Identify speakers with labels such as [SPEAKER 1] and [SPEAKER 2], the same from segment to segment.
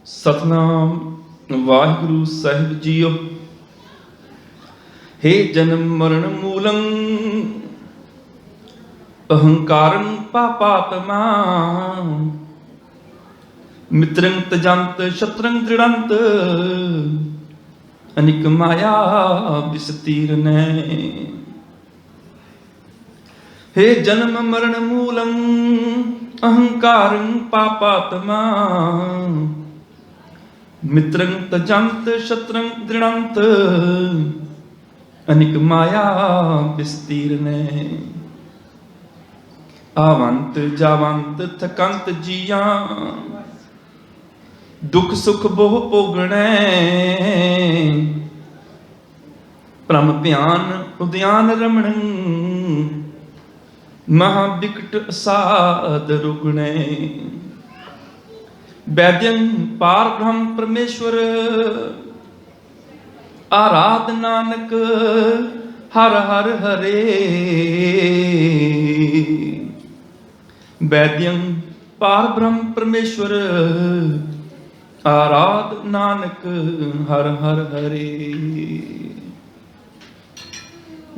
[SPEAKER 1] सतनाम वाहिगुरु साहिब जीओ। हे जन्म मरण मूलं अहंकारं पापात्मा मित्रं तजंत शत्रं दृढ़ंत अनिक माया विस्तीर्णे। हे जन्म मरण मूलं अहंकारं पापात्मा मित्रं तजंत शत्रं दृढ़ंत अनिक माया विस्तीर्णे। आवंत जावंत थकंत जिया दुख सुख बोह भोगणे। परम प्यान उद्यान रमण महाविकट असाद रुगणे। वैद्यं पार ब्रह्म परमेश्वर आराध नानक हर हर हरे। वैद्यं पार ब्रह्म परमेश्वर आराध नानक हर हर हरे।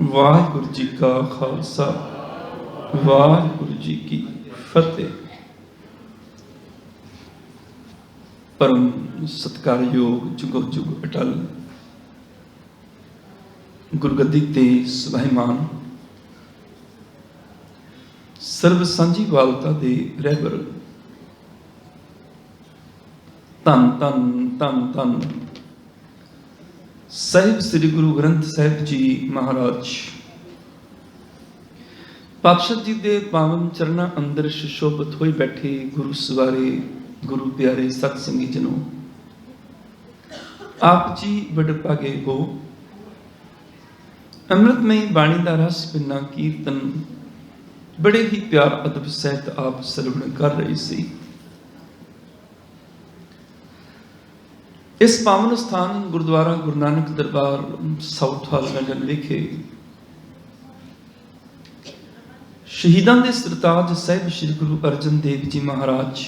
[SPEAKER 1] वाहिगुरु जी का खालसा वाहिगुरु जी की फतेह। परम सत्कारयोग जुगो जुग अटल गुरगद्दी ते सुभाईमान सर्व सांझी वालता दे रहबर धन धन धन धन साहिब श्री गुरु ग्रंथ साहिब जी महाराज पातशाह जी दे पावन चरणा अंदर सुशोभित होए बैठे गुरु सवारे गुरु प्यारे सत्संगी जनों, आप जी बड़ भागे हो। अमृतमयी बाणी दा रस पिन्ना कीर्तन बड़े ही प्यार अदब सहित आप श्रवण कर रहे सी। इस पावन स्थान गुरुद्वारा गुरु नानक दरबार साउथ हाल नगर विखे शहीदां दे सरताज साहिब श्री गुरु अर्जन देव जी महाराज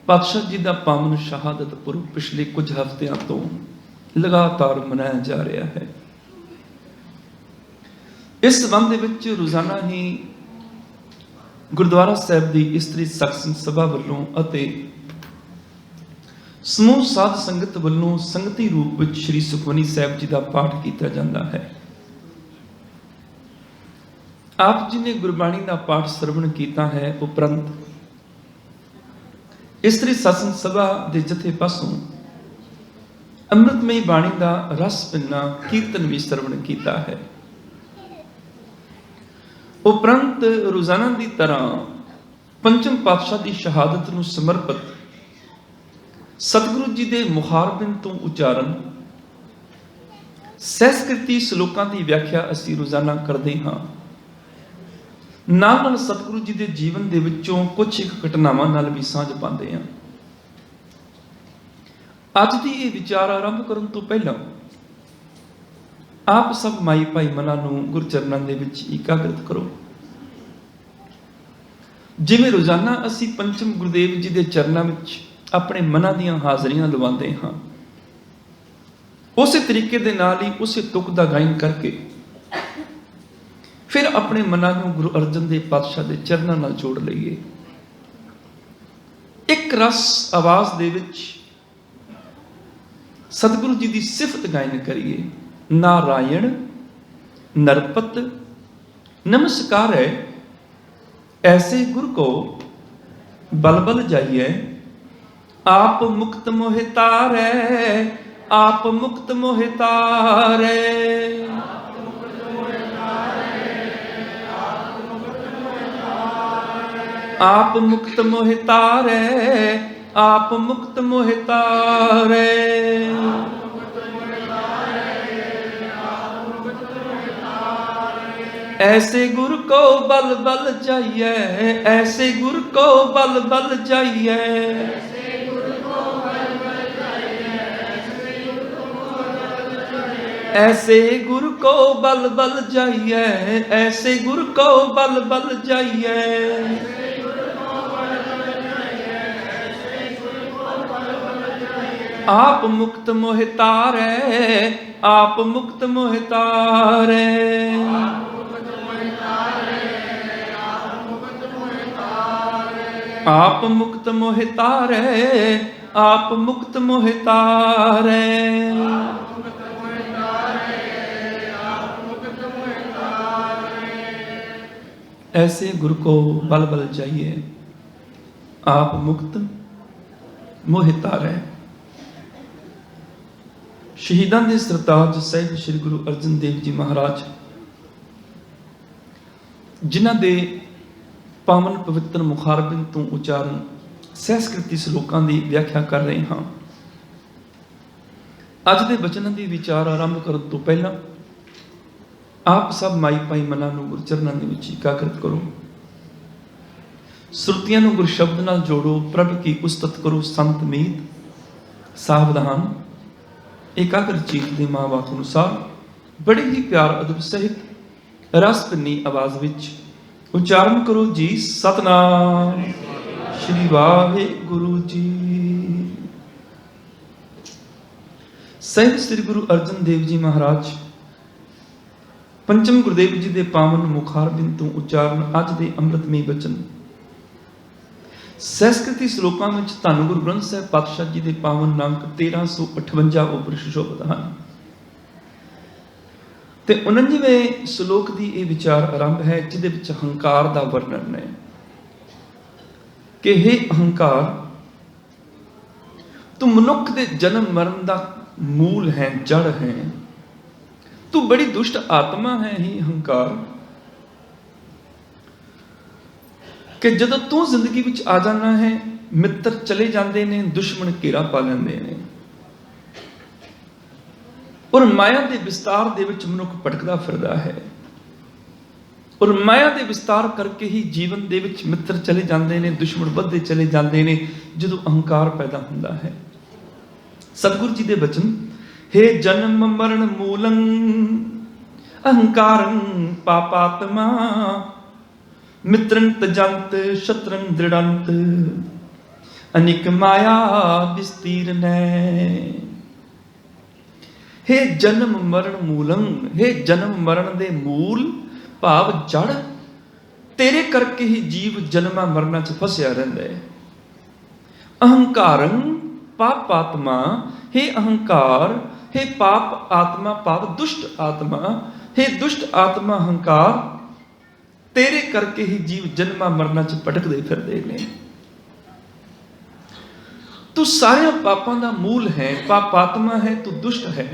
[SPEAKER 1] पातशाह जी का पावन शहादत पुरब पिछले कुछ हफ्तियां तो लगातार मनाया जा रहा है। इस संबंध विच रोजाना ही गुरुद्वारा साहिब की इस्त्री सत्संग सभा वालों अते समूह साध संगत वालों संगती रूप में श्री सुखमनी साहिब जी का पाठ किया जाता है। आप जी ने गुरबाणी का पाठ श्रवण किया है। उपरंत इस्त्री सत्संग सभा के जथे पासों अमृतमयी बाणी का रस पिन्ना कीर्तन भी श्रवण किया है। उपरंत रोजाना की तरह पंचम पातशाह की शहादत को समर्पित सतगुरु जी के मुखारबिंद तो उच्चारण सहस्कृति श्लोकों की व्याख्या असी रोजाना करते हाँ। नाल सतगुरु जी के जीवन के विचों कुछ एक घटनावां नाल भी सांझ पाते हैं। अज की ये विचार आरंभ करने तो पहला आप सब माई भाई मना गुरचरणों के विच एकाग्रत करो। जिवें रोजाना असी पंचम गुरुदेव जी के चरणों में अपने मना दीयां हाजरियां लवाते हाँ, उस तरीके दे नाल ही उस तुक का गायन करके फिर अपने मना को गुरु अर्जन देव पातशाह के चरणों नाल जोड़ लईए। एक रस आवाज दे विच सतगुरु जी की सिफत गायन करिए। नारायण नरपत नमस्कार है ऐसे गुरु को बल बल जाइए। आप मुक्त मोहि तारै आप मुक्त मोहि तारै। आप मुक्त मोहि तारै आप मुक्त मोहि तारै। ऐसे गुरु को बल बल जाइए ऐसे गुरु को बल बल जाइए। ऐसे गुरु को बल बल जाइए ऐसे गुरु को बल बल जाइए। आप मुक्त मोहि तारै, आप मुक्त मोहि तारै। आप मुक्त मोहि तारै, आप मुक्त मोहि तारै। ऐसे गुरु को बल बल चाहिए, आप मुक्त मोहि तारै। शहीदां दे सरताज ਸਾਹਿਬ श्री गुरु अर्जन देव जी महाराज, जिन्हां दे पावन पवित्र मुखारबिंद तो उच्चारण सहस्कृति श्लोकां की व्याख्या कर रहे हाँ। अज के बचनों की विचार आरंभ करने तो पहला आप सब माई पाई मना गुरचरणों के एकाग्रत करो, श्रुतियां गुर शब्द नाल जोड़ो, प्रभ की उस्तत करो संत मीत सावधान। एकाग्र चीत की माँ बात अनुसार बड़े ही प्यार अदब सहित रस भनी आवाज विच उच्चारण करो जी सतनाम श्री वाहिगुरु जी। ਸਾਹਿਬ श्री गुरु अर्जन देव जी महाराज पंचम गुरुदेव जी के पावन मुखारबिंद तो उच्चारण अज के अमृतमय बचन संस्कृति श्लोकों में धन गुरु ग्रंथ साहिब पातशाह जी के पावन अंक 1358 उपर सुशोभित हैं। ते 49वें श्लोक की यह विचार आरंभ है, जिदे विच हंकार का वर्णन है कि हे अहंकार, तू मनुख के जन्म मरण का मूल है, जड़ है, तू बड़ी दुष्ट आत्मा है। ही अहंकार कि जदों तू जिंदगी विच आ जाना है, मित्र चले जाते हैं, दुश्मन घेरा पा लेंदे ने, और माया के विस्तार दे विच मनुख भटकदा फिरदा है, और माया के विस्तार करके ही जीवन दे विच मित्र चले जाते हैं, दुश्मन बढ़ते चले जाते हैं, जदों अहंकार पैदा होता है। सतगुरु जी के वचन, हे जन्म मरण मूलं अहंकारं पापात्मा, मित्रं तजंत शत्रं दृढ़ंत, अनिक माया विस्तीर्णै। हे जन्म मरण मूलं, हे जन्म मरण दे मूल भाव जड़, तेरे करके ही जीव जन्मा मरना च फसिया रहिंदा है। अहंकारं पापात्मा, हे अहंकार, हे पाप आत्मा भाव दुष्ट आत्मा, हे दुष्ट आत्मा अहंकार, तेरे करके ही जीव जन्मा मरना च भटकदे फिरदे ने। तू सारे पापों का मूल है, पापात्मा है, तू दुष्ट है।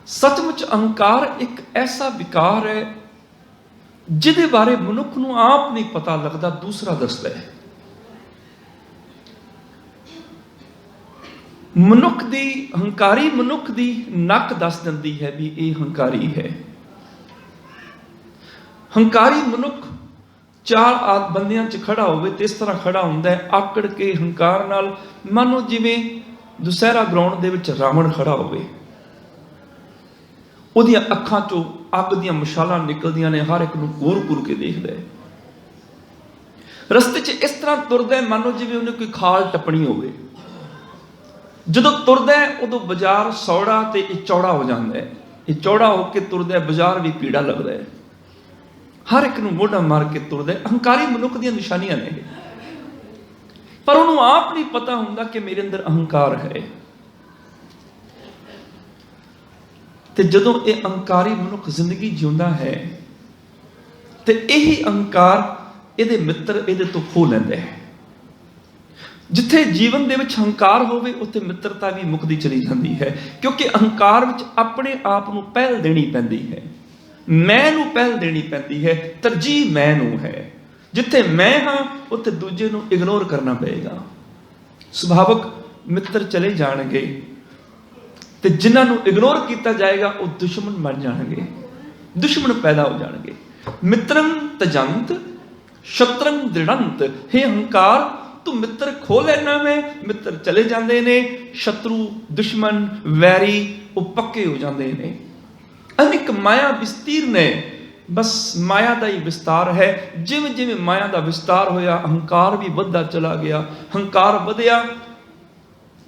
[SPEAKER 1] सचमुच अहंकार एक ऐसा विकार है जिदे बारे मनुख नूं आप नहीं पता लगता, दूसरा दसदा है। मनुख दी हंकारी मनुख दी नक दस दिंदी है भी ये हंकारी है। हंकारी मनुख चार बंदियां च खड़ा होवे ते इस तरह खड़ा हुंदा है, आकड़ के हंकार नाल, मानो जिवें दुसहरा ग्राउंड दे विच रावण खड़ा होवे, उहदियां अखां चों अग दीयां मशालां निकलदियां ने, हर एक नूं घूर के देखदा है। रस्ते च इस तरह तुरदा है मानो जिवें उहने कोई खाल टपणी होवे। जदों तुरदा है उदों बाजार सौड़ा ते चौड़ा हो जाता है, ये चौड़ा होकर तुरदा है, बाजार भी पीड़ा लगता है, हर एक नूं मोढ़ा मार के तुरदा है। अहंकारी मनुख दी निशानियां ने, पर उन्होंने आप नहीं पता हुंदा कि मेरे अंदर अहंकार है। ते जदों ये अहंकारी मनुख जिंदगी जिउंदा है ते यही अहंकार इहदे मित्र इहदे तो खो लैंदा है। जिथे जीवन दे विच हंकार होवे उत्थे मित्रता भी मुकदी चली जाती है, क्योंकि अहंकार विच अपने आप नूं पहल देनी पैंदी है, मैं नूं पहल देनी पैंदी है, तरजीह मैं नूं है। जिथे मैं हाँ उत्थे दूजे नूं इग्नोर करना पएगा। सुभावक मित्र चले जाणगे ते जिन्हां नूं इग्नोर किया जाएगा वो दुश्मन बन जाणगे, दुश्मन पैदा हो जाणगे। मित्रं तजंत शत्रं दृढ़ंत, हे अहंकार तू मित्र खो लेना में, मित्र चले जाते ने, शत्रु दुश्मन वैरी वो पक्के हो जाते हैं। अनेक माया विस्तीर्ण है, बस माया का ही विस्तार है। जिवें जिवें माया का विस्तार होया अहंकार भी बढ़ता चला गया। हंकार बढ़िया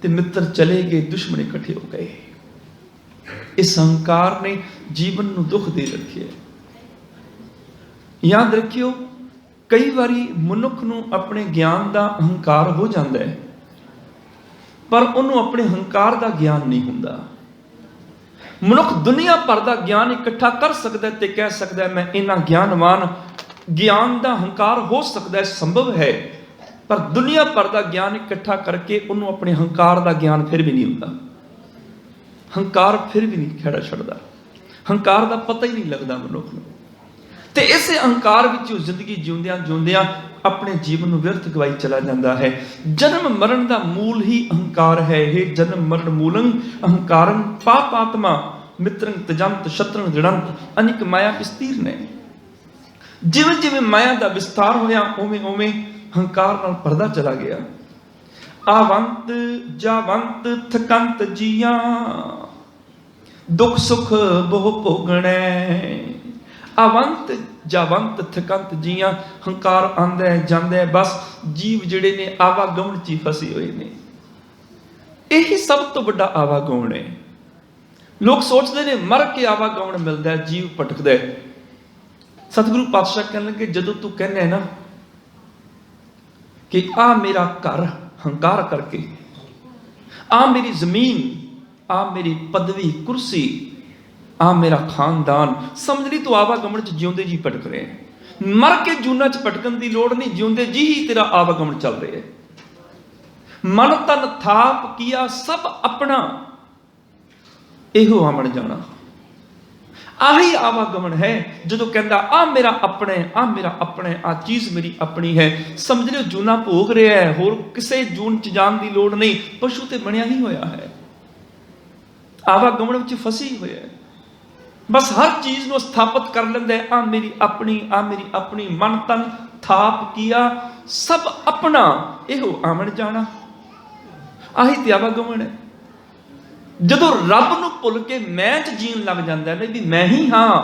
[SPEAKER 1] ਤੇ ਮਿੱਤਰ ਚਲੇ ਗਏ, ਦੁਸ਼ਮਣ ਇਕੱਠੇ ਹੋ ਗਏ। ਇਸ ਹੰਕਾਰ ਨੇ ਜੀਵਨ ਨੂੰ ਦੁੱਖ ਦੇ ਰੱਖਿਆ। ਯਾਦ ਰੱਖਿਓ, ਕਈ ਵਾਰੀ ਮਨੁੱਖ ਨੂੰ ਆਪਣੇ ਗਿਆਨ ਦਾ ਹੰਕਾਰ ਹੋ ਜਾਂਦਾ ਹੈ, ਪਰ ਉਹਨੂੰ ਆਪਣੇ ਹੰਕਾਰ ਦਾ ਗਿਆਨ ਨਹੀਂ ਹੁੰਦਾ। ਮਨੁੱਖ ਦੁਨੀਆ ਭਰ ਦਾ ਗਿਆਨ ਇਕੱਠਾ ਕਰ ਸਕਦਾ ਤੇ ਕਹਿ ਸਕਦਾ ਮੈਂ ਇੰਨਾ ਗਿਆਨਵਾਨ, ਗਿਆਨ ਦਾ ਹੰਕਾਰ ਹੋ ਸਕਦਾ ਹੈ, ਸੰਭਵ ਹੈ, ਪਰ ਦੁਨੀਆ ਭਰ ਦਾ ਗਿਆਨ ਇਕੱਠਾ ਕਰਕੇ ਉਹਨੂੰ ਆਪਣੇ ਹੰਕਾਰ ਦਾ ਗਿਆਨ ਫਿਰ ਵੀ ਨਹੀਂ ਹੁੰਦਾ। ਹੰਕਾਰ ਫਿਰ ਵੀ ਨਹੀਂ ਖਹਿੜਾ ਛੱਡਦਾ, ਹੰਕਾਰ ਦਾ ਪਤਾ ਹੀ ਨਹੀਂ ਲੱਗਦਾ ਮਨੁੱਖ ਨੂੰ। ਤੇ ਇਸੇ ਹੰਕਾਰ ਵਿੱਚ ਉਹ ਜ਼ਿੰਦਗੀ ਜਿਉਂਦਿਆਂ ਜਿਉਂਦਿਆਂ ਆਪਣੇ ਜੀਵਨ ਨੂੰ ਵਿਅਰਥ ਗਵਾਈ ਚਲਾ ਜਾਂਦਾ ਹੈ। ਜਨਮ ਮਰਨ ਦਾ ਮੂਲ ਹੀ ਅਹੰਕਾਰ ਹੈ। ਇਹ ਜਨਮ ਮਰਨ ਮੂਲੰ ਅਹੰਕਾਰੰ ਪਾਪਾਤਮਾ ਮਿੱਤਰੰ ਤਜੰਤ ਸ਼ਤਰੰ ਦ੍ਰਿੜੰਤ ਅਨਿਕ ਮਾਇਆ ਵਿਸਤੀਰ ਨੇ। ਜਿਵੇਂ ਜਿਵੇਂ ਮਾਇਆ ਦਾ ਵਿਸਤਾਰ ਹੋਇਆ, ਉਵੇਂ ਉਵੇਂ ਹੰਕਾਰ ਨਾਲ ਭਰਦਾ ਚਲਾ ਗਿਆ। ਆਵੰਤ ਜਾਵੰਤ ਥਕੰਤ ਜੀਆਂ ਦੁੱਖ ਸੁਖ ਬਹੁ ਭੋਗਣੈ। ਆਵੰਤ ਜਾਵੰਤ ਥਕੰਤ ਜੀਆਂ, ਹੰਕਾਰ ਆਂਦਾ ਜਾਂਦਾ, ਬਸ ਜੀਵ ਜਿਹੜੇ ਨੇ ਆਵਾਗਮਨ 'ਚ ਫਸੇ ਹੋਏ ਨੇ। ਇਹੀ ਸਭ ਤੋਂ ਵੱਡਾ ਆਵਾਗਮਨ ਹੈ। ਲੋਕ ਸੋਚਦੇ ਨੇ ਮਰ ਕੇ ਆਵਾਗਮਨ ਮਿਲਦਾ, ਜੀਵ ਭਟਕਦਾ। ਸਤਿਗੁਰੂ ਪਾਤਸ਼ਾਹ ਕਹਿਣ ਲੱਗੇ, ਜਦੋਂ ਤੂੰ ਕਹਿੰਦਾ ਨਾ ਕਿ ਆ ਮੇਰਾ ਘਰ ਹੰਕਾਰ ਕਰਕੇ, ਆ ਮੇਰੀ ਜ਼ਮੀਨ, ਆ ਮੇਰੀ ਪਦਵੀ ਕੁਰਸੀ, ਆ ਮੇਰਾ ਖਾਨਦਾਨ, ਸਮਝ ਲਈ ਤੂੰ ਆਵਾਗਮਨ 'ਚ ਜਿਉਂਦੇ ਜੀ ਭਟਕ ਰਿਹਾ। ਮਰ ਕੇ ਜੂਨਾਂ 'ਚ ਭਟਕਣ ਦੀ ਲੋੜ ਨਹੀਂ, ਜਿਉਂਦੇ ਜੀ ਹੀ ਤੇਰਾ ਆਵਾਗਮਨ ਚੱਲ ਰਿਹਾ। ਮਨ ਤਨ ਥਾਪ ਕੀਆ ਸਭ ਆਪਣਾ, ਇਹੋ ਆਮਣ ਜਾਣਾ। ਆਹੀ ਆਵਾਗਮਨ ਹੈ। ਜਦੋਂ ਕਹਿੰਦਾ ਆ ਮੇਰਾ ਆਪਣਾ, ਆ ਮੇਰਾ ਆਪਣਾ, ਆ ਚੀਜ਼ ਮੇਰੀ ਆਪਣੀ ਹੈ, ਸਮਝ ਲਿਓ ਜੂਨਾ ਭੋਗ ਰਿਹਾ ਹੈ। ਹੋਰ ਕਿਸੇ ਜੂਨ 'ਚ ਜਾਣ ਦੀ ਲੋੜ ਨਹੀਂ, ਪਸ਼ੂ ਤੇ ਬਣਿਆ ਹੀ ਹੋਇਆ ਹੈ, ਆਵਾਗਮਨ ਵਿੱਚ ਫਸੀ ਹੋਇਆ ਹੈ। ਬਸ ਹਰ ਚੀਜ਼ ਨੂੰ ਸਥਾਪਿਤ ਕਰ ਲੈਂਦਾ ਹੈ, ਆ ਮੇਰੀ ਆਪਣੀ, ਆ ਮੇਰੀ ਆਪਣੀ। ਮਨ ਤਨ ਥਾਪ ਕੀਆ ਸਭ ਆਪਣਾ, ਇਹੋ ਆਮਣ ਜਾਣਾ। ਆਹੀ ਤੇ ਆਵਾਗਮਨ ਹੈ। ਜਦੋਂ ਰੱਬ ਨੂੰ ਭੁੱਲ ਕੇ ਮੈਂ 'ਚ ਜੀਣ ਲੱਗ ਜਾਂਦਾ ਹੈ ਵੀ ਮੈਂ ਹੀ ਹਾਂ,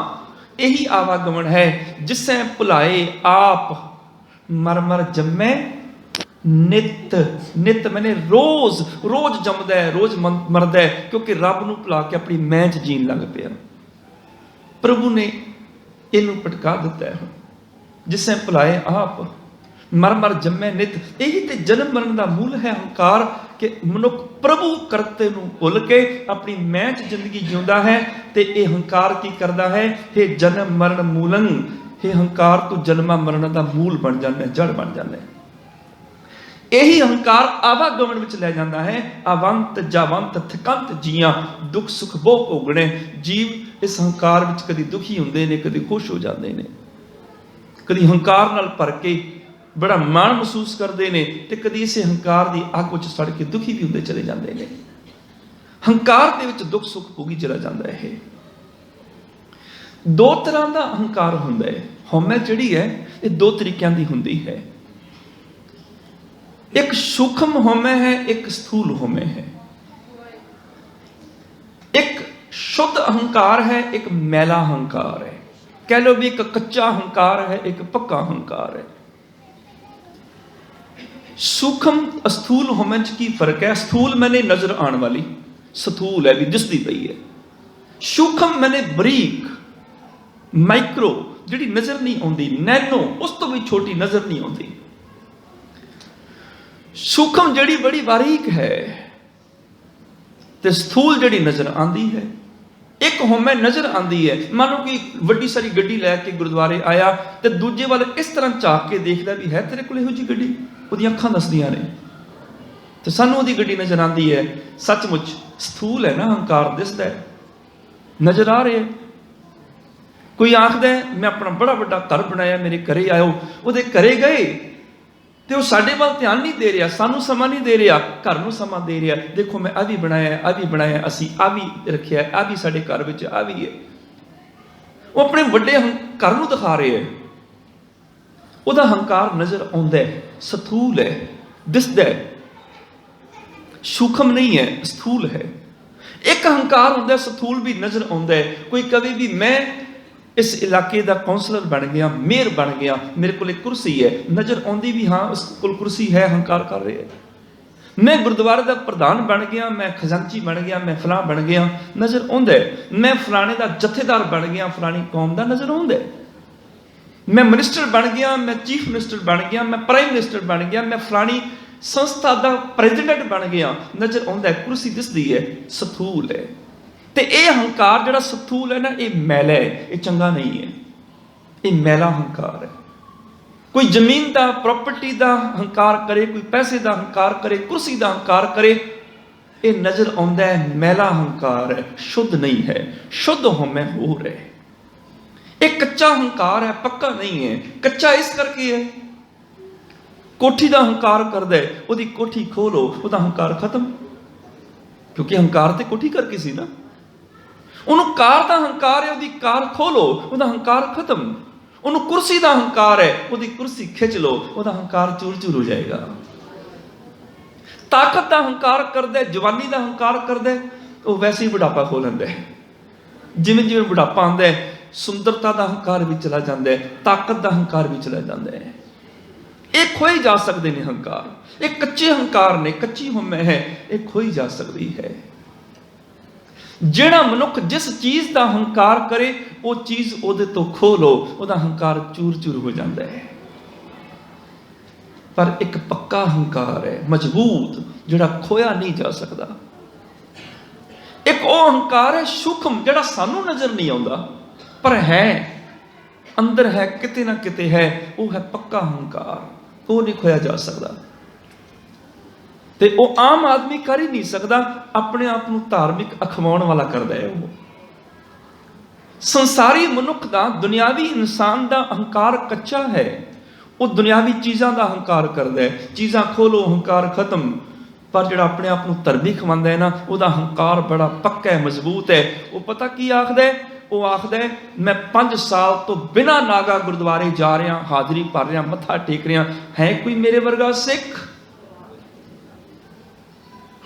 [SPEAKER 1] ਇਹੀ ਆਵਾਗਮਨ ਹੈ। ਜਿਸੈ ਭੁਲਾਏ ਆਪ ਮਰ ਮਰ ਜੰਮੈ ਨਿਤ। ਨਿਤ ਮੈਨੇ ਰੋਜ਼, ਰੋਜ਼ ਜੰਮਦਾ ਹੈ, ਰੋਜ਼ ਮਰਦਾ ਹੈ, ਕਿਉਂਕਿ ਰੱਬ ਨੂੰ ਭੁਲਾ ਕੇ ਆਪਣੀ ਮੈਂ 'ਚ ਜੀਣ ਲੱਗ ਪਿਆ। ਪ੍ਰਭੂ ਨੇ ਇਹਨੂੰ ਭਟਕਾ ਦਿੱਤਾ ਹੈ। ਜਿਸੈ ਭੁਲਾਏ ਆਪ ਮਰ ਮਰ ਜੰਮੈ ਨਿਤ। ਇਹੀ ਤੇ ਜਨਮ ਮਰਨ ਦਾ ਮੂਲ ਹੈ ਹੰਕਾਰ, ਕਿ ਮਨੁੱਖ ਪ੍ਰਭੂ ਕਰਤੇ ਨੂੰ ਭੁੱਲ ਕੇ ਆਪਣੀ ਮੈਂ 'ਚ ਜ਼ਿੰਦਗੀ ਜਿਉਂਦਾ ਹੈ। ਤੇ ਇਹ ਹੰਕਾਰ ਕੀ ਕਰਦਾ ਹੈ? ਇਹ ਜਨਮ ਮਰਨ ਮੂਲੰ, ਇਹ ਹੰਕਾਰ ਤੋਂ ਜਨਮਾਂ ਮਰਨਾਂ ਦਾ ਮੂਲ ਬਣ ਜਾਂਦਾ, ਜੜ ਬਣ ਜਾਂਦਾ ਹੈ। ਇਹੀ ਹੰਕਾਰ ਆਵਾਗਮਨ ਵਿੱਚ ਲੈ ਜਾਂਦਾ ਹੈ। ਆਵੰਤ ਜਾਵੰਤ ਥਕੰਤ ਜੀਆਂ ਦੁੱਖ ਸੁਖ ਬਹੁ ਭੋਗਣੇ। ਜੀਵ ਇਸ ਹੰਕਾਰ ਵਿੱਚ ਕਦੀ ਦੁਖੀ ਹੁੰਦੇ ਨੇ, ਕਦੀ ਖੁਸ਼ ਹੋ ਜਾਂਦੇ ਨੇ, ਕਦੀ ਹੰਕਾਰ ਨਾਲ ਭਰ ਕੇ ਬੜਾ ਮਾਣ ਮਹਿਸੂਸ ਕਰਦੇ ਨੇ, ਤੇ ਕਦੀ ਇਸੇ ਹੰਕਾਰ ਦੀ ਅੱਗ ਵਿੱਚ ਸੜ ਕੇ ਦੁਖੀ ਵੀ ਹੁੰਦੇ ਚਲੇ ਜਾਂਦੇ ਨੇ। ਹੰਕਾਰ ਦੇ ਵਿੱਚ ਦੁੱਖ ਸੁੱਖ ਭੋਗੀ ਚਲਾ ਜਾਂਦਾ ਹੈ। ਇਹ ਦੋ ਤਰ੍ਹਾਂ ਦਾ ਹੰਕਾਰ ਹੁੰਦਾ ਹੈ। ਹਉਮੈ ਜਿਹੜੀ ਹੈ ਇਹ ਦੋ ਤਰੀਕਿਆਂ ਦੀ ਹੁੰਦੀ ਹੈ। ਇੱਕ ਸੂਖਮ ਹਉਮੈ ਹੈ, ਇੱਕ ਸਥੂਲ ਹਉਮੈ ਹੈ। ਇੱਕ ਸ਼ੁੱਧ ਅਹੰਕਾਰ ਹੈ, ਇੱਕ ਮੈਲਾ ਹੰਕਾਰ ਹੈ। ਕਹਿ ਲਓ ਵੀ ਇੱਕ ਕੱਚਾ ਹੰਕਾਰ ਹੈ, ਇੱਕ ਪੱਕਾ ਹੰਕਾਰ ਹੈ। ਸੂਖਮ ਅਸਥੂਲ ਹਉਮੈ 'ਚ ਕੀ ਫਰਕ ਹੈ? ਸਥੂਲ ਮੈਨੇ ਨਜ਼ਰ ਆਉਣ ਵਾਲੀ, ਸਥੂਲ ਹੈ ਵੀ ਦਿਸਦੀ ਪਈ ਹੈ। ਸੂਖਮ ਮੈਨੇ ਬਰੀਕ, ਮਾਈਕਰੋ, ਜਿਹੜੀ ਨਜ਼ਰ ਨਹੀਂ ਆਉਂਦੀ, ਨੈਨੋ, ਉਸ ਤੋਂ ਵੀ ਛੋਟੀ ਨਜ਼ਰ ਨਹੀਂ ਆਉਂਦੀ। ਸੂਖਮ ਜਿਹੜੀ ਬੜੀ ਬਾਰੀਕ ਹੈ, ਤੇ ਸਥੂਲ ਜਿਹੜੀ ਨਜ਼ਰ ਆਉਂਦੀ ਹੈ। ਇੱਕ ਹਉਮੈ ਨਜ਼ਰ ਆਉਂਦੀ ਹੈ। ਮੰਨ ਲਓ ਕਿ ਵੱਡੀ ਸਾਰੀ ਗੱਡੀ ਲੈ ਕੇ ਗੁਰਦੁਆਰੇ ਆਇਆ, ਤੇ ਦੂਜੇ ਵੱਲ ਇਸ ਤਰ੍ਹਾਂ ਝਾਕ ਕੇ ਦੇਖਦਾ ਵੀ ਹੈ ਤੇਰੇ ਕੋਲ ਇਹੋ ਜਿਹੀ ਗੱਡੀ, ਉਹਦੀਆਂ ਅੱਖਾਂ ਦੱਸਦੀਆਂ ਨੇ, ਤੇ ਸਾਨੂੰ ਉਹਦੀ ਗੱਡੀ ਨਜ਼ਰ ਆਉਂਦੀ ਹੈ। ਸੱਚਮੁੱਚ ਸਥੂਲ ਹੈ ਨਾ ਹੰਕਾਰ, ਦਿਸਦਾ ਹੈ, ਨਜ਼ਰ ਆ ਰਿਹਾ। ਕੋਈ ਆਖਦਾ ਮੈਂ ਆਪਣਾ ਬੜਾ ਵੱਡਾ ਘਰ ਬਣਾਇਆ, ਮੇਰੇ ਘਰੇ ਆਇਓ। ਉਹਦੇ ਘਰੇ ਗਏ ਤੇ ਉਹ ਸਾਡੇ ਵੱਲ ਧਿਆਨ ਨਹੀਂ ਦੇ ਰਿਹਾ, ਸਾਨੂੰ ਸਮਾਂ ਨਹੀਂ ਦੇ ਰਿਹਾ, ਘਰ ਨੂੰ ਸਮਾਂ ਦੇ ਰਿਹਾ। ਦੇਖੋ ਮੈਂ ਆ ਵੀ ਬਣਾਇਆ, ਆ ਵੀ ਬਣਾਇਆ, ਅਸੀਂ ਆ ਵੀ ਰੱਖਿਆ, ਆ ਵੀ ਸਾਡੇ ਘਰ ਵਿੱਚ ਆ ਵੀ ਹੈ। ਉਹ ਆਪਣੇ ਵੱਡੇ ਘਰ ਨੂੰ ਦਿਖਾ ਰਿਹਾ ਹੈ। ਉਹਦਾ ਹੰਕਾਰ ਨਜ਼ਰ ਆਉਂਦਾ ਹੈ, ਸਥੂਲ ਹੈ, ਦਿਸਦਾ ਹੈ, ਸੂਖਮ ਨਹੀਂ ਹੈ, ਸਥੂਲ ਹੈ। ਇੱਕ ਹੰਕਾਰ ਹੁੰਦਾ ਸਥੂਲ ਵੀ ਨਜ਼ਰ ਆਉਂਦਾ ਹੈ। ਕੋਈ ਕਵੇ ਵੀ ਮੈਂ ਇਸ ਇਲਾਕੇ ਦਾ ਕੌਂਸਲਰ ਬਣ ਗਿਆ, ਮੇਅਰ ਬਣ ਗਿਆ, ਮੇਰੇ ਕੋਲ ਇੱਕ ਕੁਰਸੀ ਹੈ, ਨਜ਼ਰ ਆਉਂਦੀ ਵੀ ਹਾਂ ਉਸ ਕੋਲ ਕੁਰਸੀ ਹੈ, ਹੰਕਾਰ ਕਰ ਰਿਹਾ ਹੈ। मैं गुरुद्वारे का प्रधान बन गया, मैं खजांची बन गया, मैं फलां बन गया, नज़र आउंदा है। मैं फलाने का जथेदार बन गया, फलानी कौम का, नज़र आउंदा है। मैं मिनिस्टर बन गया, मैं चीफ मिनिस्टर बन गया, मैं प्राइम मिनिस्टर बन गया, मैं फलानी संस्था का प्रेजिडेंट बन गया, नज़र आउंदा है। कुर्सी दिसदी है, सथूल है। तो यह हंकार जिहड़ा सथूल है ना, ये मैला है, ये चंगा नहीं है, ये मैला हंकार है। कोई जमीन का, प्रॉपर्टी का हंकार करे, कोई पैसे का हंकार करे, कुर्सी का हंकार करे, ये नजर आउंदा है मैला हंकार है, शुद्ध नहीं है। शुद्ध होमे हो रहे, एक कच्चा हंकार है, पक्का नहीं है। कच्चा इस करके है, कोठी का हंकार कर दे, उसकी कोठी खोलो, उसका हंकार खत्म, क्योंकि हंकार तो कोठी करके सी ना। उन्होंने कार का हंकार है, उसकी कार खोलो, उसका हंकार खत्म। उन्होंने कुर्सी का हंकार है, उसकी कुर्सी खिंच लो, उसका हंकार चूर चूर हो जाएगा। ताकत का हंकार कर दे, जवानी का हंकार कर दे, तो वैसे ही बुढ़ापा खो लेंदा है। जिवें जिवें बुढ़ापा आंदा है, सुंदरता का हंकार भी चला जाता है, ताकत का हंकार भी चला जाता है। ये खोए जा सकते हैं हंकार, ये कच्चे हंकार ने, कच्ची हुम्मे है, ये खोई जा सकती है। जिहड़ा मनुख जिस चीज़ का हंकार करे, वो चीज़ उहदे तो खो लो, उहदा हंकार चूर चूर हो जाता है। पर एक पक्का हंकार है, मजबूत, जिहड़ा खोया नहीं जा सकता। एक वो हंकार है सूक्ष्म, जिहड़ा सानू नजर नहीं आउंदा, पर है अंदर है, किते ना किते है, वो है पक्का हंकार, वो नहीं खोया जा सकता। ते वो आम आदमी कर ही नहीं सकता, अपने आप को धार्मिक अखवाउण वाला करता है। वो संसारी मनुख का, दुनियावी इंसान का अहंकार कच्चा है, वो दुनियावी चीज़ों का अहंकार करता है। चीज़ां खोलो, अहंकार खत्म। पर जो अपने आप को धर्मी खवांदा है ना, उसका अहंकार बड़ा पक्का है, मजबूत है। वो पता की आखदा है, वो आखदा है मैं 5 साल तो बिना नागा गुरुद्वारे जा रहा, हाजरी भर रहा, मत्था टेक रहा, है कोई मेरे वर्गा सिख?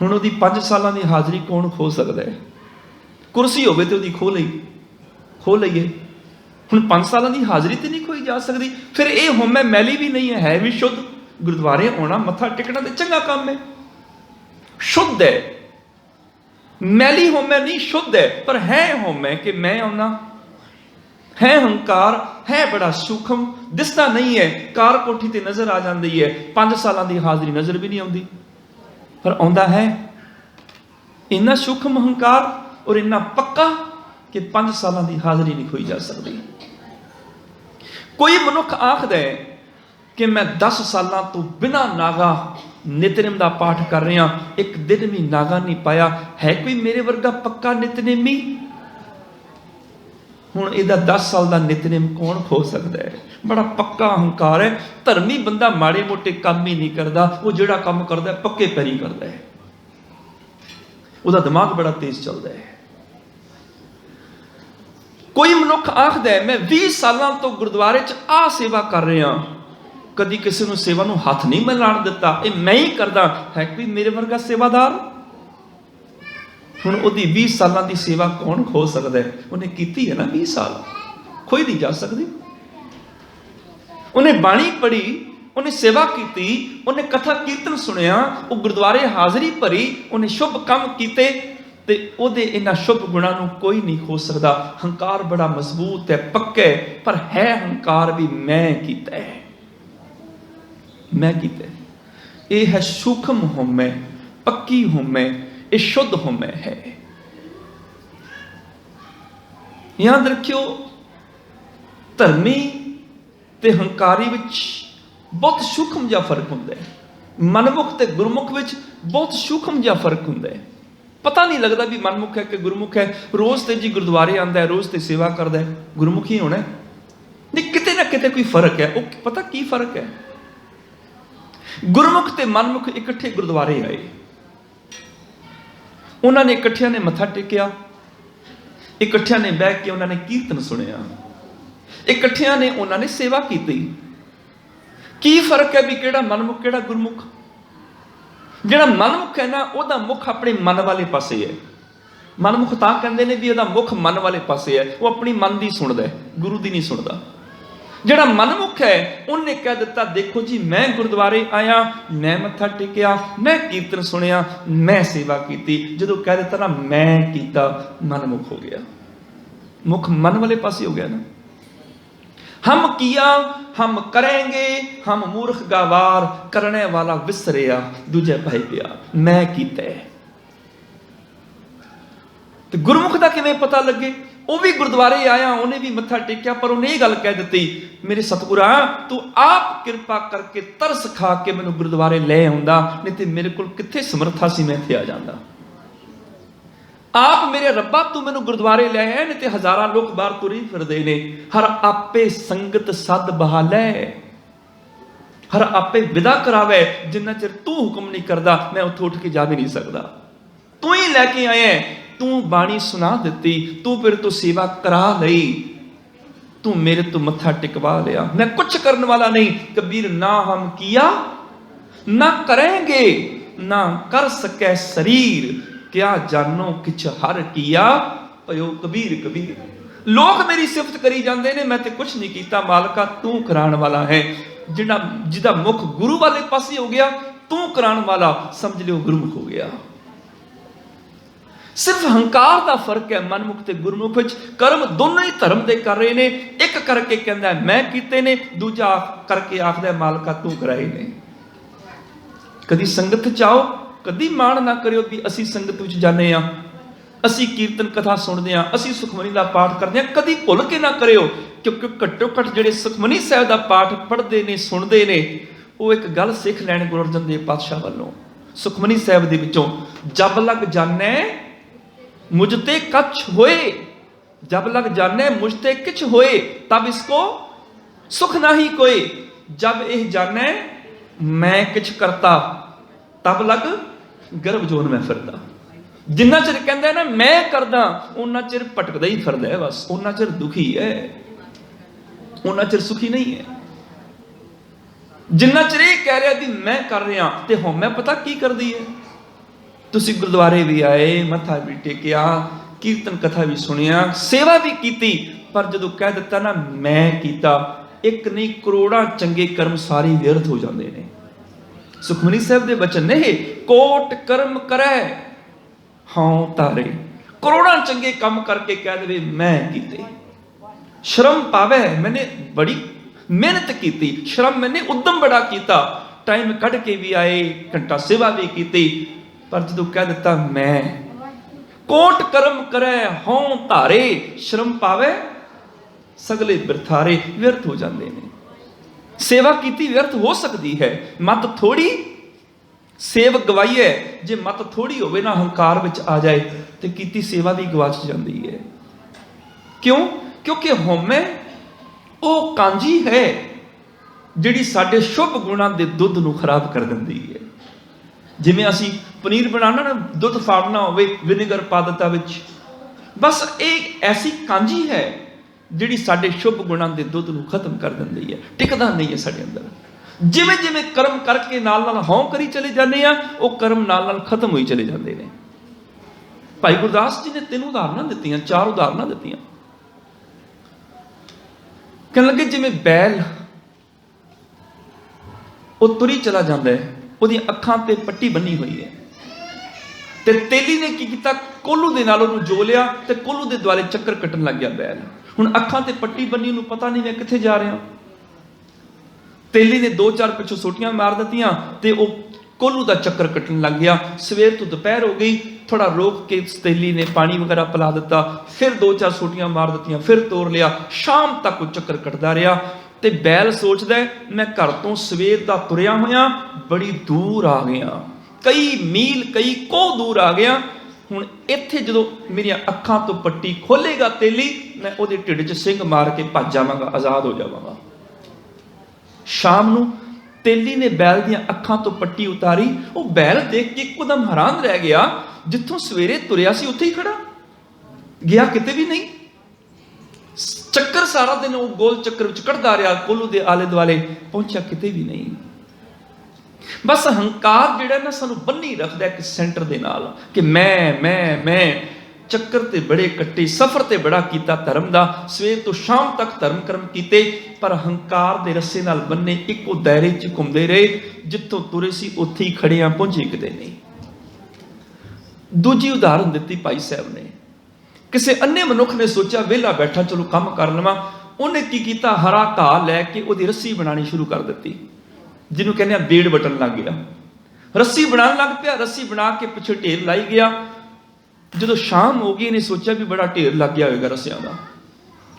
[SPEAKER 1] हुण उहदी 5 सालों की हाजरी कौन खो सकता है? कुर्सी होवे तो उहदी खो लईए। हुण 5 सालों की हाजरी तो नहीं खोई जा सकती। फिर ये होमे मैली भी नहीं है भी शुद्ध। गुरुद्वारे आना, मत्था टेकना तो चंगा काम है, शुद्ध है। मैली होमे नहीं, शुद्ध है। पर है होमे कि मैं आना, है हंकार, है बड़ा सूक्ष्म, दिसता नहीं है। कार कोठी ते नजर आ जाती है, 5 सालों की हाजरी नजर भी नहीं आती, पर आउंदा है। इन्ना सूक्ष्म हंकार और इन्ना पक्का कि 5 सालों की हाजरी नहीं खोई जा सकती। कोई मनुख आखदा है कि मैं 10 सालों तो बिना नागा नितनेम का पाठ कर रहा, एक दिन भी नागा नहीं पाया, है कोई मेरे वर्गा पक्का नितनेमी? हुण इहदा 10 साल का नितनेम कौन खो सकता है? बड़ा पक्का हंकार है। धर्मी बंदा माड़े मोटे काम ही नहीं करता, वो जिहड़ा काम करता है पक्के पैरी करता है, उसका दिमाग बड़ा तेज चलता है। कोई मनुख आखदा है मैं 20 सालों तो गुरुद्वारे च आ सेवा कर रहा, कदी किसी को सेवा नूं हाथ नहीं मिलाण दिता, ये मैं ही करदा, है कोई मेरे वर्गा सेवादार? हुण उहदी 20 सालों की सेवा कौन खो सकता है? उन्हें कीती है ना 20 साल, खोई नहीं जा सकती। उन्हें बाणी पढ़ी, उन्हें सेवा की, उन्हें कथा कीर्तन सुनिया, वो गुरुद्वारे हाजरी भरी, उन्हें शुभ काम किए, ते ओदे इन्हां शुभ गुणां नूं कोई नहीं खो सकता। हंकार बड़ा मजबूत है, पक्का है, पर है हंकार भी मैं कीता है, मैं कीता है। ये है सूक्ष्म होमे, पक्की होमे, ये शुद्ध होमे है। याद रखियो, धर्मी ते हंकारी विच बहुत सूक्ष्म जिहा फर्क हुंदा है। मनमुख ते गुरमुख विच बहुत सूक्ष्म जिहा फर्क हुंदा है। पता नहीं लगता भी मनमुख है कि गुरमुख है। रोज़ ते जी गुरुद्वारे आंदा है, रोज़ ते सेवा करदा है, गुरमुख ही होना है? नहीं, किते ना किते कोई फर्क है। वो पता की फर्क है? गुरमुख ते मनमुख इकट्ठे गुरुद्वारे आए, उन्होंने इकट्ठिया ने मत्था टेकिया, इकट्ठिया ने बह के उन्होंने कीर्तन सुनिया, इकट्ठिया ने उन्होंने सेवा की। की फर्क है भी केड़ा मनमुख केड़ा गुरमुख? जिहड़ा मनमुख है ना, उहदा मुख अपने मन वाले पासे है। मनमुख तां कहंदे ने भी उहदा मुख मन वाले पासे है, वो अपनी मन दी सुनदा है, गुरु दी नहीं सुनदा। ਜਿਹੜਾ ਮਨਮੁਖ ਹੈ ਉਹਨੇ ਕਹਿ ਦਿੱਤਾ, ਦੇਖੋ ਜੀ ਮੈਂ ਗੁਰਦੁਆਰੇ ਆਇਆ, ਮੈਂ ਮੱਥਾ ਟੇਕਿਆ, ਮੈਂ ਕੀਰਤਨ ਸੁਣਿਆ, ਮੈਂ ਸੇਵਾ ਕੀਤੀ। ਜਦੋਂ ਕਹਿ ਦਿੱਤਾ ਨਾ ਮੈਂ ਕੀਤਾ, ਮਨਮੁਖ ਹੋ ਗਿਆ, ਮੁਖ ਮਨ ਵਾਲੇ ਪਾਸੇ ਹੋ ਗਿਆ ਨਾ। हम किया हम करेंगे, हम मूर्ख गवार, करने वाला विसरिया, दूजे भाई पिया, मैं कीता। ਤੇ ਗੁਰਮੁਖ ਦਾ ਕਿਵੇਂ ਪਤਾ ਲੱਗੇ? ਉਹ ਵੀ ਗੁਰਦੁਆਰੇ ਆਇਆ, ਉਹਨੇ ਵੀ ਮੱਥਾ ਟੇਕਿਆ, ਪਰ ਉਹਨੇ ਇਹ ਗੱਲ ਕਹਿ ਦਿੱਤੀ, ਮੇਰੇ ਸਤਿਗੁਰਾ ਤੂੰ ਆਪ ਕਿਰਪਾ ਕਰਕੇ ਤਰਸ ਖਾ ਕੇ ਮੈਨੂੰ ਗੁਰਦੁਆਰੇ ਲੈ ਆਉਂਦਾ, ਨਹੀਂ ਤੇ ਮੇਰੇ ਕੋਲ ਕਿੱਥੇ ਸਮਰੱਥਾ ਸੀ, ਮੈਂ ਇੱਥੇ ਆ ਜਾਂਦਾ। ਆਪ ਮੇਰੇ ਰੱਬਾ ਤੂੰ ਮੈਨੂੰ ਗੁਰਦੁਆਰੇ ਲੈ ਆਇਆ, ਨਹੀਂ ਤੇ ਹਜ਼ਾਰਾਂ ਲੋਕ ਬਾਹਰ ਤੁਰੀ ਫਿਰਦੇ ਨੇ। ਹਰ ਆਪੇ ਸੰਗਤ ਸਦ ਬਹਾਲੇ, ਹਰ ਆਪੇ ਵਿਦਾ ਕਰਾਵੇ, ਜਿੰਨਾ ਚਿਰ ਤੂੰ ਹੁਕਮ ਨਹੀਂ ਕਰਦਾ ਮੈਂ ਉੱਥੋਂ ਉੱਠ ਕੇ ਜਾ ਵੀ ਨਹੀਂ ਸਕਦਾ। ਤੂੰ ਹੀ ਲੈ ਕੇ ਆਇਆ, ਤੂੰ ਬਾਣੀ ਸੁਣਾ ਦਿੱਤੀ, ਤੂੰ ਫਿਰ ਤੋਂ ਸੇਵਾ ਕਰਾ ਲਈ, ਤੂੰ ਮੇਰੇ ਤੋਂ ਮੱਥਾ ਟਿਕਵਾ ਲਿਆ, ਮੈਂ ਕੁਛ ਕਰਨ ਵਾਲਾ ਨਹੀਂ। ਕਬੀਰ ਨਾ ਹਮ ਕੀਆ ਨਾ ਕरेंगे, ਨਾ ਕਰ ਸਕੇ ਸਰੀਰ, ਕਿਆ ਜਾਨੋ ਕਿਛ ਹਰ ਕੀਆ, ਭਇਓ ਕਬੀਰ ਕਬੀਰ। ਲੋਕ ਮੇਰੀ ਸਿਫਤ ਕਰੀ ਜਾਂਦੇ ਨੇ, ਮੈਂ ਤੇ ਕੁਛ ਨਹੀਂ ਕੀਤਾ, ਮਾਲਕਾ ਤੂੰ ਕਰਾਉਣ ਵਾਲਾ ਹੈ। ਜਿਹਦਾ ਮੁਖ ਗੁਰੂ ਵਾਲੇ ਪਾਸੇ ਹੋ ਗਿਆ, ਤੂੰ ਕਰਾਉਣ ਵਾਲਾ, ਸਮਝ ਲਿਓ ਗੁਰਮੁਖ ਹੋ ਗਿਆ। ਸਿਰਫ ਹੰਕਾਰ ਦਾ ਫਰਕ ਹੈ ਮਨਮੁਖ ਤੇ ਗੁਰਮੁਖ ਵਿੱਚ। ਕਰਮ ਦੋਨੋਂ ਹੀ ਧਰਮ ਦੇ ਕਰ ਰਹੇ ਨੇ। ਇੱਕ ਕਰਕੇ ਕਹਿੰਦਾ ਮੈਂ ਕੀਤੇ ਨੇ, ਦੂਜਾ ਕਰਕੇ ਆਖਦਾ ਮਾਲਕਾ ਤੂੰ ਕਰਾਏ ਨੇ। ਕਦੀ ਸੰਗਤ ਚ ਆਓ, ਕਦੀ ਮਾਣ ਨਾ ਕਰਿਓ ਵੀ ਅਸੀਂ ਸੰਗਤ ਵਿੱਚ ਜਾਂਦੇ ਹਾਂ, ਅਸੀਂ ਕੀਰਤਨ ਕਥਾ ਸੁਣਦੇ ਹਾਂ, ਅਸੀਂ ਸੁਖਮਨੀ ਦਾ ਪਾਠ ਕਰਦੇ ਹਾਂ। ਕਦੀ ਭੁੱਲ ਕੇ ਨਾ ਕਰਿਓ, ਕਿਉਂਕਿ ਘੱਟੋ ਘੱਟ ਜਿਹੜੇ ਸੁਖਮਨੀ ਸਾਹਿਬ ਦਾ ਪਾਠ ਪੜ੍ਹਦੇ ਨੇ, ਸੁਣਦੇ ਨੇ, ਉਹ ਇੱਕ ਗੱਲ ਸਿੱਖ ਲੈਣ ਗੁਰੂ ਅਰਜਨ ਦੇਵ ਪਾਤਸ਼ਾਹ ਵੱਲੋਂ। ਸੁਖਮਨੀ ਸਾਹਿਬ ਦੇ ਵਿੱਚੋਂ ਜਬ ਲਗ ਜਾਣੈ ਮੁਝ ਤੇ ਕਛ ਹੋਏ, ਜਬ ਲਗ ਜਾਣੈ ਮੁਝ ਤੇ ਕਿਛ ਹੋਏ, ਤਬ ਇਸਕੋ ਸੁਖ ਨਾਹੀ ਕੋਏ। ਜਬ ਇਹ ਜਾਣੈ ਮੈਂ ਕਿਛ ਕਰਤਾ, ਤਬ ਲਗ ਗਰਭ ਜੋਨ ਮੈਂ ਫਿਰਦਾ। ਜਿੰਨਾ ਚਿਰ ਕਹਿੰਦਾ ਨਾ ਮੈਂ ਕਰਦਾ, ਉਹਨਾਂ ਚਿਰ ਭਟਕਦਾ ਹੀ ਫਿਰਦਾ ਹੈ, ਬਸ ਉਹਨਾਂ ਚਿਰ ਦੁਖੀ ਹੈ, ਉਹਨਾਂ ਚਿਰ ਸੁਖੀ ਨਹੀਂ ਹੈ। ਜਿੰਨਾ ਚਿਰ ਇਹ ਕਹਿ ਰਿਹਾ ਵੀ ਮੈਂ ਕਰ ਰਿਹਾ, ਤੇ ਹਉਮੈ ਪਤਾ ਕੀ ਕਰਦੀ ਹੈ। ਤੁਸੀਂ ਗੁਰਦੁਆਰੇ ਵੀ ਆਏ, ਮੱਥਾ ਵੀ ਟੇਕਿਆ, ਕੀਰਤਨ ਕਥਾ ਵੀ ਸੁਣਿਆ, ਸੇਵਾ ਵੀ ਕੀਤੀ, ਪਰ ਜਦੋਂ ਕਹਿ ਦਿੱਤਾ ਨਾ ਮੈਂ ਕੀਤਾ, ਇੱਕ ਨਹੀਂ ਕਰੋੜਾਂ ਚੰਗੇ ਕਰਮ ਸਾਰੇ ਵਿਅਰਥ ਹੋ ਜਾਂਦੇ ਨੇ। ਸੁਖਮਨੀ ਸਾਹਿਬ ਦੇ ਬਚਨ ਨੇ, ਕੋਟ ਕਰਮ ਕਰੈ ਹਾਂ ਤਾਰੇ। ਕਰੋੜਾਂ ਚੰਗੇ ਕੰਮ ਕਰਕੇ ਕਹਿ ਦੇਵੇ ਮੈਂ ਕੀਤੇ। ਸ਼ਰਮ ਪਾਵੇ, ਮੈਨੇ ਬੜੀ ਮਿਹਨਤ ਕੀਤੀ, ਸ਼ਰਮ ਮੈਨੇ ਉਦਮ ਬੜਾ ਕੀਤਾ, ਟਾਈਮ ਕੱਢ ਕੇ ਵੀ ਆਏ, ਘੰਟਾ ਸੇਵਾ ਵੀ ਕੀਤੀ, ਪਰ ਜਦੋਂ ਕਹਿ ਦਿੱਤਾ ਮੈਂ, ਕੋਟ ਕਰਮ ਕਰੈ ਹਾਂ ਧਾਰੇ, ਸ਼ਰਮ ਪਾਵੇ ਸਗਲੇ ਬਿਰਥਾਰੇ, ਵਿਅਰਥ ਹੋ ਜਾਂਦੇ ਨੇ। ਸੇਵਾ ਕੀਤੀ ਵਿਅਰਥ ਹੋ ਸਕਦੀ ਹੈ, ਮਤ ਥੋੜੀ ਸੇਵ ਗਵਾਈਏ। ਜੇ ਮਤ ਥੋੜੀ ਹੋਵੇ ਨਾ, ਹੰਕਾਰ ਵਿੱਚ ਆ ਜਾਏ, ਤੇ ਕੀਤੀ ਸੇਵਾ ਵੀ ਗਵਾਚ ਜਾਂਦੀ ਹੈ। ਕਿਉਂ? ਕਿਉਂਕਿ ਹਉਮੈ ਉਹ ਕਾਂਜੀ ਹੈ ਜਿਹੜੀ ਸਾਡੇ ਸ਼ੁਭ ਗੁਣਾਂ ਦੇ ਦੁੱਧ ਨੂੰ ਖਰਾਬ ਕਰ ਦਿੰਦੀ ਹੈ। ਜਿਵੇਂ ਅਸੀਂ ਪਨੀਰ ਬਣਾਉਣਾ ਨਾ, ਦੁੱਧ ਫਾੜਨਾ ਹੋਵੇ, ਵਿਨੇਗਰ ਪਾ ਦਿੱਤਾ ਵਿੱਚ, ਬਸ ਇਹ ਐਸੀ ਕਾਂਜੀ ਹੈ ਜਿਹੜੀ ਸਾਡੇ ਸ਼ੁਭ ਗੁਣਾਂ ਦੇ ਦੁੱਧ ਨੂੰ ਖਤਮ ਕਰ ਦਿੰਦੀ ਹੈ, ਟਿਕਦਾ ਨਹੀਂ ਹੈ ਸਾਡੇ ਅੰਦਰ। ਜਿਵੇਂ ਜਿਵੇਂ ਕਰਮ ਕਰਕੇ ਨਾਲ ਨਾਲ ਹਉ ਕਰੀ ਚਲੇ ਜਾਂਦੇ ਆ, ਉਹ ਕਰਮ ਨਾਲ ਨਾਲ ਖਤਮ ਹੋਈ ਚਲੇ ਜਾਂਦੇ ਨੇ। ਭਾਈ ਗੁਰਦਾਸ ਜੀ ਨੇ 3 ਉਦਾਹਰਨਾਂ ਦਿੱਤੀਆਂ, 4 ਉਦਾਹਰਨਾਂ ਦਿੱਤੀਆਂ। ਕਹਿਣ ਲੱਗੇ ਜਿਵੇਂ ਬੈਲ ਉਹ ਤੁਰੀ ਚਲਾ ਜਾਂਦਾ ਹੈ, ਉਹਦੀਆਂ ਅੱਖਾਂ ਤੇ ਪੱਟੀ ਬੰਨੀ ਹੋਈ ਹੈ, ਤੇ ਤੇਲੀ ਨੇ ਕੀ ਕੀਤਾ, ਕੋਲੂ ਦੇ ਨਾਲ ਉਹਨੂੰ ਜੋ ਲਿਆ, ਤੇ ਕੋਲੂ ਦੇ ਦੁਆਲੇ ਚੱਕਰ ਕੱਟਣ ਲੱਗ ਗਿਆ ਬੈਲ। ਹੁਣ ਅੱਖਾਂ ਤੇ ਪੱਟੀ ਬੰਨੀ, ਉਹਨੂੰ ਪਤਾ ਨਹੀਂ ਮੈਂ ਕਿੱਥੇ ਜਾ ਰਿਹਾ। ਤੇਲੀ ਨੇ 2-4 ਪਿੱਛੋਂ ਸੋਟੀਆਂ ਮਾਰ ਦਿੱਤੀਆਂ, ਤੇ ਉਹ ਕੋਲੂ ਦਾ ਚੱਕਰ ਕੱਟਣ ਲੱਗ ਗਿਆ। ਸਵੇਰ ਤੋਂ ਦੁਪਹਿਰ ਹੋ ਗਈ, ਥੋੜਾ ਰੋਕ ਕੇ ਤੇਲੀ ਨੇ ਪਾਣੀ ਵਗੈਰਾ ਪਿਲਾ ਦਿੱਤਾ, ਫਿਰ 2-4 ਸੋਟੀਆਂ ਮਾਰ ਦਿੱਤੀਆਂ, ਫਿਰ ਤੋਰ ਲਿਆ। ਸ਼ਾਮ ਤੱਕ ਉਹ ਚੱਕਰ ਕੱਟਦਾ ਰਿਹਾ, ਤੇ ਬੈਲ ਸੋਚਦਾ ਮੈਂ ਘਰ ਤੋਂ ਸਵੇਰ ਦਾ ਤੁਰਿਆ ਹੋਇਆ, ਬੜੀ ਦੂਰ ਆ ਗਿਆ, ਕਈ ਮੀਲ ਕਈ ਕੋਹ ਦੂਰ ਆ ਗਿਆ। ਹੁਣ ਇੱਥੇ ਜਦੋਂ ਮੇਰੀਆਂ ਅੱਖਾਂ ਤੋਂ ਪੱਟੀ ਖੋਲੇਗਾ ਤੇਲੀ, ਮੈਂ ਉਹਦੇ ਢਿੱਡ 'ਚ ਸਿੰਗ ਮਾਰ ਕੇ ਭੱਜ ਜਾਵਾਂਗਾ, ਆਜ਼ਾਦ ਹੋ ਜਾਵਾਂਗਾ। ਸ਼ਾਮ ਨੂੰ ਤੇਲੀ ਨੇ ਬੈਲ ਦੀਆਂ ਅੱਖਾਂ ਤੋਂ ਪੱਟੀ ਉਤਾਰੀ। ਉਹ ਬੈਲ ਦੇਖ ਕੇ ਇੱਕਦਮ ਹੈਰਾਨ ਰਹਿ ਗਿਆ, ਜਿੱਥੋਂ ਸਵੇਰੇ ਤੁਰਿਆ ਸੀ ਉੱਥੇ ਹੀ ਖੜਾ, ਗਿਆ ਕਿਤੇ ਵੀ ਨਹੀਂ। ਚੱਕਰ ਸਾਰਾ ਦਿਨ ਉਹ ਗੋਲ ਚੱਕਰ ਵਿੱਚ ਕੱਢਦਾ ਰਿਹਾ, ਕੋਲੂ ਦੇ ਆਲੇ ਦੁਆਲੇ, ਪਹੁੰਚਿਆ ਕਿਤੇ ਵੀ ਨਹੀਂ। ਬਸ ਹੰਕਾਰ ਜਿਹੜਾ ਨਾ ਸਾਨੂੰ ਬੰਨੀ ਰੱਖਦਾ ਇੱਕ ਸੈਂਟਰ ਦੇ ਨਾਲ, ਕਿ ਮੈਂ ਚੱਕਰ ਤੇ ਬੜੇ ਕੱਟੇ, ਸਫ਼ਰ ਤੇ ਬੜਾ ਕੀਤਾ ਧਰਮ ਦਾ, ਸਵੇਰ ਤੋਂ ਸ਼ਾਮ ਤੱਕ ਧਰਮ ਕਰਮ ਕੀਤੇ, ਪਰ ਹੰਕਾਰ ਦੇ ਰੱਸੇ ਨਾਲ ਬੰਨੇ ਇੱਕੋ ਦਾਇਰੇ 'ਚ ਘੁੰਮਦੇ ਰਹੇ। ਜਿੱਥੋਂ ਤੁਰੇ ਸੀ ਉੱਥੇ ਹੀ ਖੜਿਆਂ ਪਹੁੰਚੇ ਕਿਤੇ ਨਹੀਂ। ਦੂਜੀ ਉਦਾਹਰਨ ਦਿੱਤੀ ਭਾਈ ਸਾਹਿਬ ਨੇ, ਕਿਸੇ ਅੰਨੇ ਮਨੁੱਖ ਨੇ ਸੋਚਿਆ ਵਿਹਲਾ ਬੈਠਾ ਚਲੋ ਕੰਮ ਕਰ ਲਵਾਂ। ਉਹਨੇ ਕੀ ਕੀਤਾ, ਹਰਾ ਘਾਹ ਲੈ ਕੇ ਉਹਦੀ ਰੱਸੀ ਬਣਾਉਣੀ ਸ਼ੁਰੂ ਕਰ ਦਿੱਤੀ, ਜਿਹਨੂੰ ਕਹਿੰਦੇ ਆ ਬੇੜ ਬਟਣ ਲੱਗ ਗਿਆ। ਰੱਸੀ ਬਣਾਉਣ ਲੱਗ ਪਿਆ, ਰੱਸੀ ਬਣਾ ਕੇ ਪਿੱਛੇ ਢੇਰ ਲਾਈ ਗਿਆ। ਜਦੋਂ ਸ਼ਾਮ ਹੋ ਗਈ ਇਹਨੇ ਸੋਚਿਆ ਵੀ ਬੜਾ ਢੇਰ ਲੱਗ ਗਿਆ ਹੋਵੇਗਾ ਰੱਸਿਆਂ ਦਾ।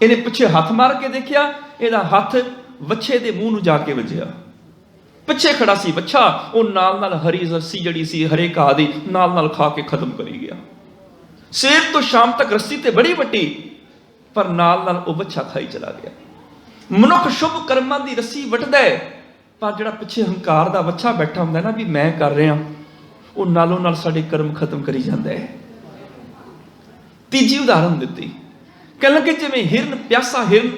[SPEAKER 1] ਇਹਨੇ ਪਿੱਛੇ ਹੱਥ ਮਾਰ ਕੇ ਦੇਖਿਆ, ਇਹਦਾ ਹੱਥ ਵੱਛੇ ਦੇ ਮੂੰਹ ਨੂੰ ਜਾ ਕੇ ਵੱਜਿਆ। ਪਿੱਛੇ ਖੜਾ ਸੀ ਵੱਛਾ, ਉਹ ਨਾਲ ਨਾਲ ਹਰੀ ਰੱਸੀ ਜਿਹੜੀ ਸੀ ਹਰੇ ਘਾਹ ਦੀ ਨਾਲ ਨਾਲ ਖਾ ਕੇ ਖਤਮ ਕਰੀ ਗਿਆ। ਸਵੇਰ ਤੋਂ ਸ਼ਾਮ ਤੱਕ ਰੱਸੀ ਤੇ ਬੜੀ ਵੱਟੀ, ਪਰ ਨਾਲ ਨਾਲ ਉਹ ਵੱਛਾ ਖਾਈ ਚਲਾ ਗਿਆ। ਮਨੁੱਖ ਸ਼ੁਭ ਕਰਮਾਂ ਦੀ ਰੱਸੀ ਵੱਟਦਾ ਹੈ, ਪਰ ਜਿਹੜਾ ਪਿੱਛੇ ਹੰਕਾਰ ਦਾ ਵੱਛਾ ਬੈਠਾ ਹੁੰਦਾ ਨਾ ਵੀ ਮੈਂ ਕਰ ਰਿਹਾ, ਉਹ ਨਾਲੋਂ ਨਾਲ ਸਾਡੇ ਕਰਮ ਖਤਮ ਕਰੀ ਜਾਂਦਾ ਹੈ। ਤੀਜੀ ਉਦਾਹਰਨ ਦਿੱਤੀ, ਕਹਿਣ ਲੱਗੇ ਜਿਵੇਂ ਹਿਰਨ, ਪਿਆਸਾ ਹਿਰਨ